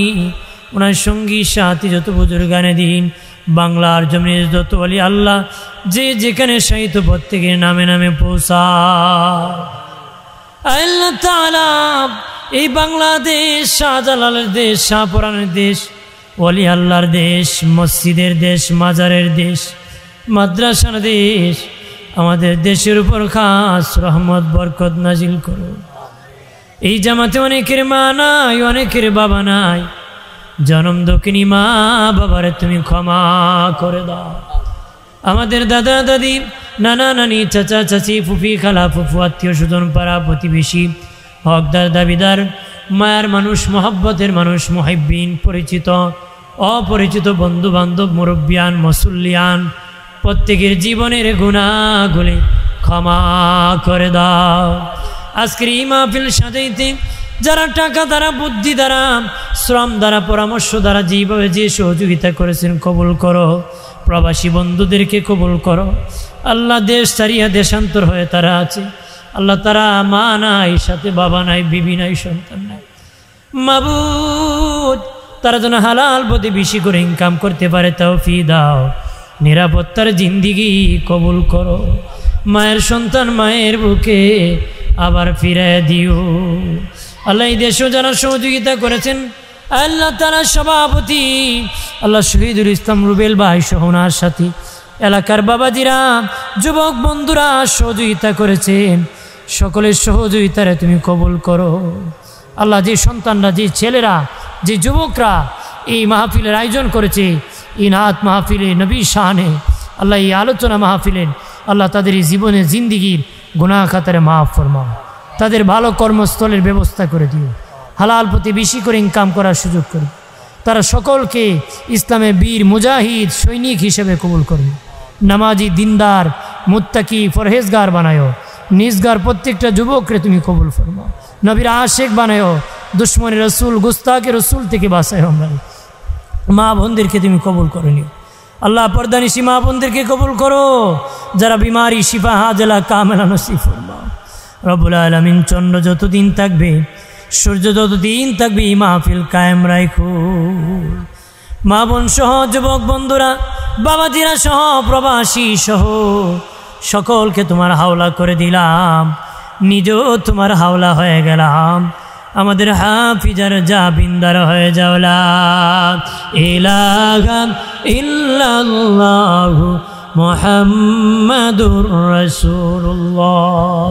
उनार संगी साथी जत बुजुर्गाने दीन বাংলার জমিনে যত ওলি আল্লাহ যে যেখানে শাহিত প্রত্যেকের নামে নামে পৌঁছা আল্লাহ তাআলা এই বাংলাদেশ শাহজালালের দেশ শাহপুরানের দেশ ওলি আল্লাহর দেশ মসজিদের দেশ মাজারের দেশ মাদ্রাসার দেশ আমাদের দেশের উপর খাস রহমত বরকত নাজিল করো এই জামাতে অনেকের মা নাই অনেকের বাবা নাই জনম দক্ষিণী মা বাবারে তুমি ক্ষমা করে দাও আমাদের দাদা দাদি নানা নানি চাচা চাচি ফুফি খালা ফুফু আত্মীয় স্বজন পাড়া প্রতিবেশী হকদার দাবিদার মায়ার মানুষ মহব্বতের মানুষ মুহিব্বিন পরিচিত অপরিচিত বন্ধু বান্ধব মুরব্বিয়ান মুসল্লিয়ান প্রত্যেকের জীবনের গুনাহগুলি ক্ষমা করে দাও আজকের এই মাহফিল সাজাইতে যারা টাকা দ্বারা বুদ্ধি দ্বারা শ্রম দ্বারা পরামর্শ দ্বারা যেভাবে যে সহযোগিতা করেছেন কবুল করো প্রবাসী বন্ধুদেরকে কবুল করো আল্লাহ দেশ ছাড়িয়া দেশান্তর হয়ে তারা আছে আল্লাহ তারা মা নাই সাথে বাবা নাই বিবি নাই সন্তান নাই মাবুদ তারা যেন হালাল পথে বেশি করে ইনকাম করতে পারে তৌফিক দাও নিরাপত্তার জিন্দিগি কবুল করো মায়ের সন্তান মায়ের বুকে আবার ফিরে দিও। আল্লাহ এই দেশেও যারা সহযোগিতা করেছেন আল্লাহ তাআলা সভাপতি আল্লাহ শহীদুল ইসলাম রুবেল ভাই সহ ওনার সাথী এলাকার বাবাজিরা যুবক বন্ধুরা সহযোগিতা করেছেন, সকলের সহযোগিতারে তুমি কবুল করো। আল্লাহ যে সন্তানরা, যে ছেলেরা, যে যুবকরা এই মাহফিলের আয়োজন করেছে, এই নাত মাহফিলে নবী শানে আল্লাহ এই আলোচনা মাহফিলের আল্লাহ তাদের এই জীবনের জিন্দিগির গুনাহ খাতারে মাফ ফরমাও, তাদের ভালো কর্মস্থলের ব্যবস্থা করে দিও, হালাল প্রতি বেশি করে ইনকাম করার সুযোগ করো, তারা সকলকে ইসলামের বীর মুজাহিদ সৈনিক হিসেবে কবুল করো, নামাজি দিনদার মুত্তাকি ফরহেজগার বানায়ো, নিজগার প্রত্যেকটা যুবকরে তুমি কবুল ফরমাও, নবীর আশেক বানায়ো, দুশ্মনের রসুল গুস্তাকে রসুল থেকে বাঁচায় আমরা। মা বোনদেরকে তুমি কবুল করে নিও আল্লাহ, পর্দানিশী মা বোনদেরকে কবুল করো, যারা বিমারি শিফা হাজেলা কামেলা নসিব ফরমাও রব্বুল আলামিন। চন্দ্র যতদিন থাকবে, সূর্য যতদিন থাকবে, এই মাহফিল কায়েম রাখো। মা বোন সহ যুবক বন্ধুরা, বাবাজিরা সহ, প্রবাসী সহ সকলকে তোমার হাওলা করে দিলাম, নিজেও তোমার হাওলা হয়ে গেলাম, আমাদের হাফিজার জাবিন্দার হয়ে যাও। লা ইলাহা ইল্লাল্লাহু মুহাম্মাদুর রাসূলুল্লাহ।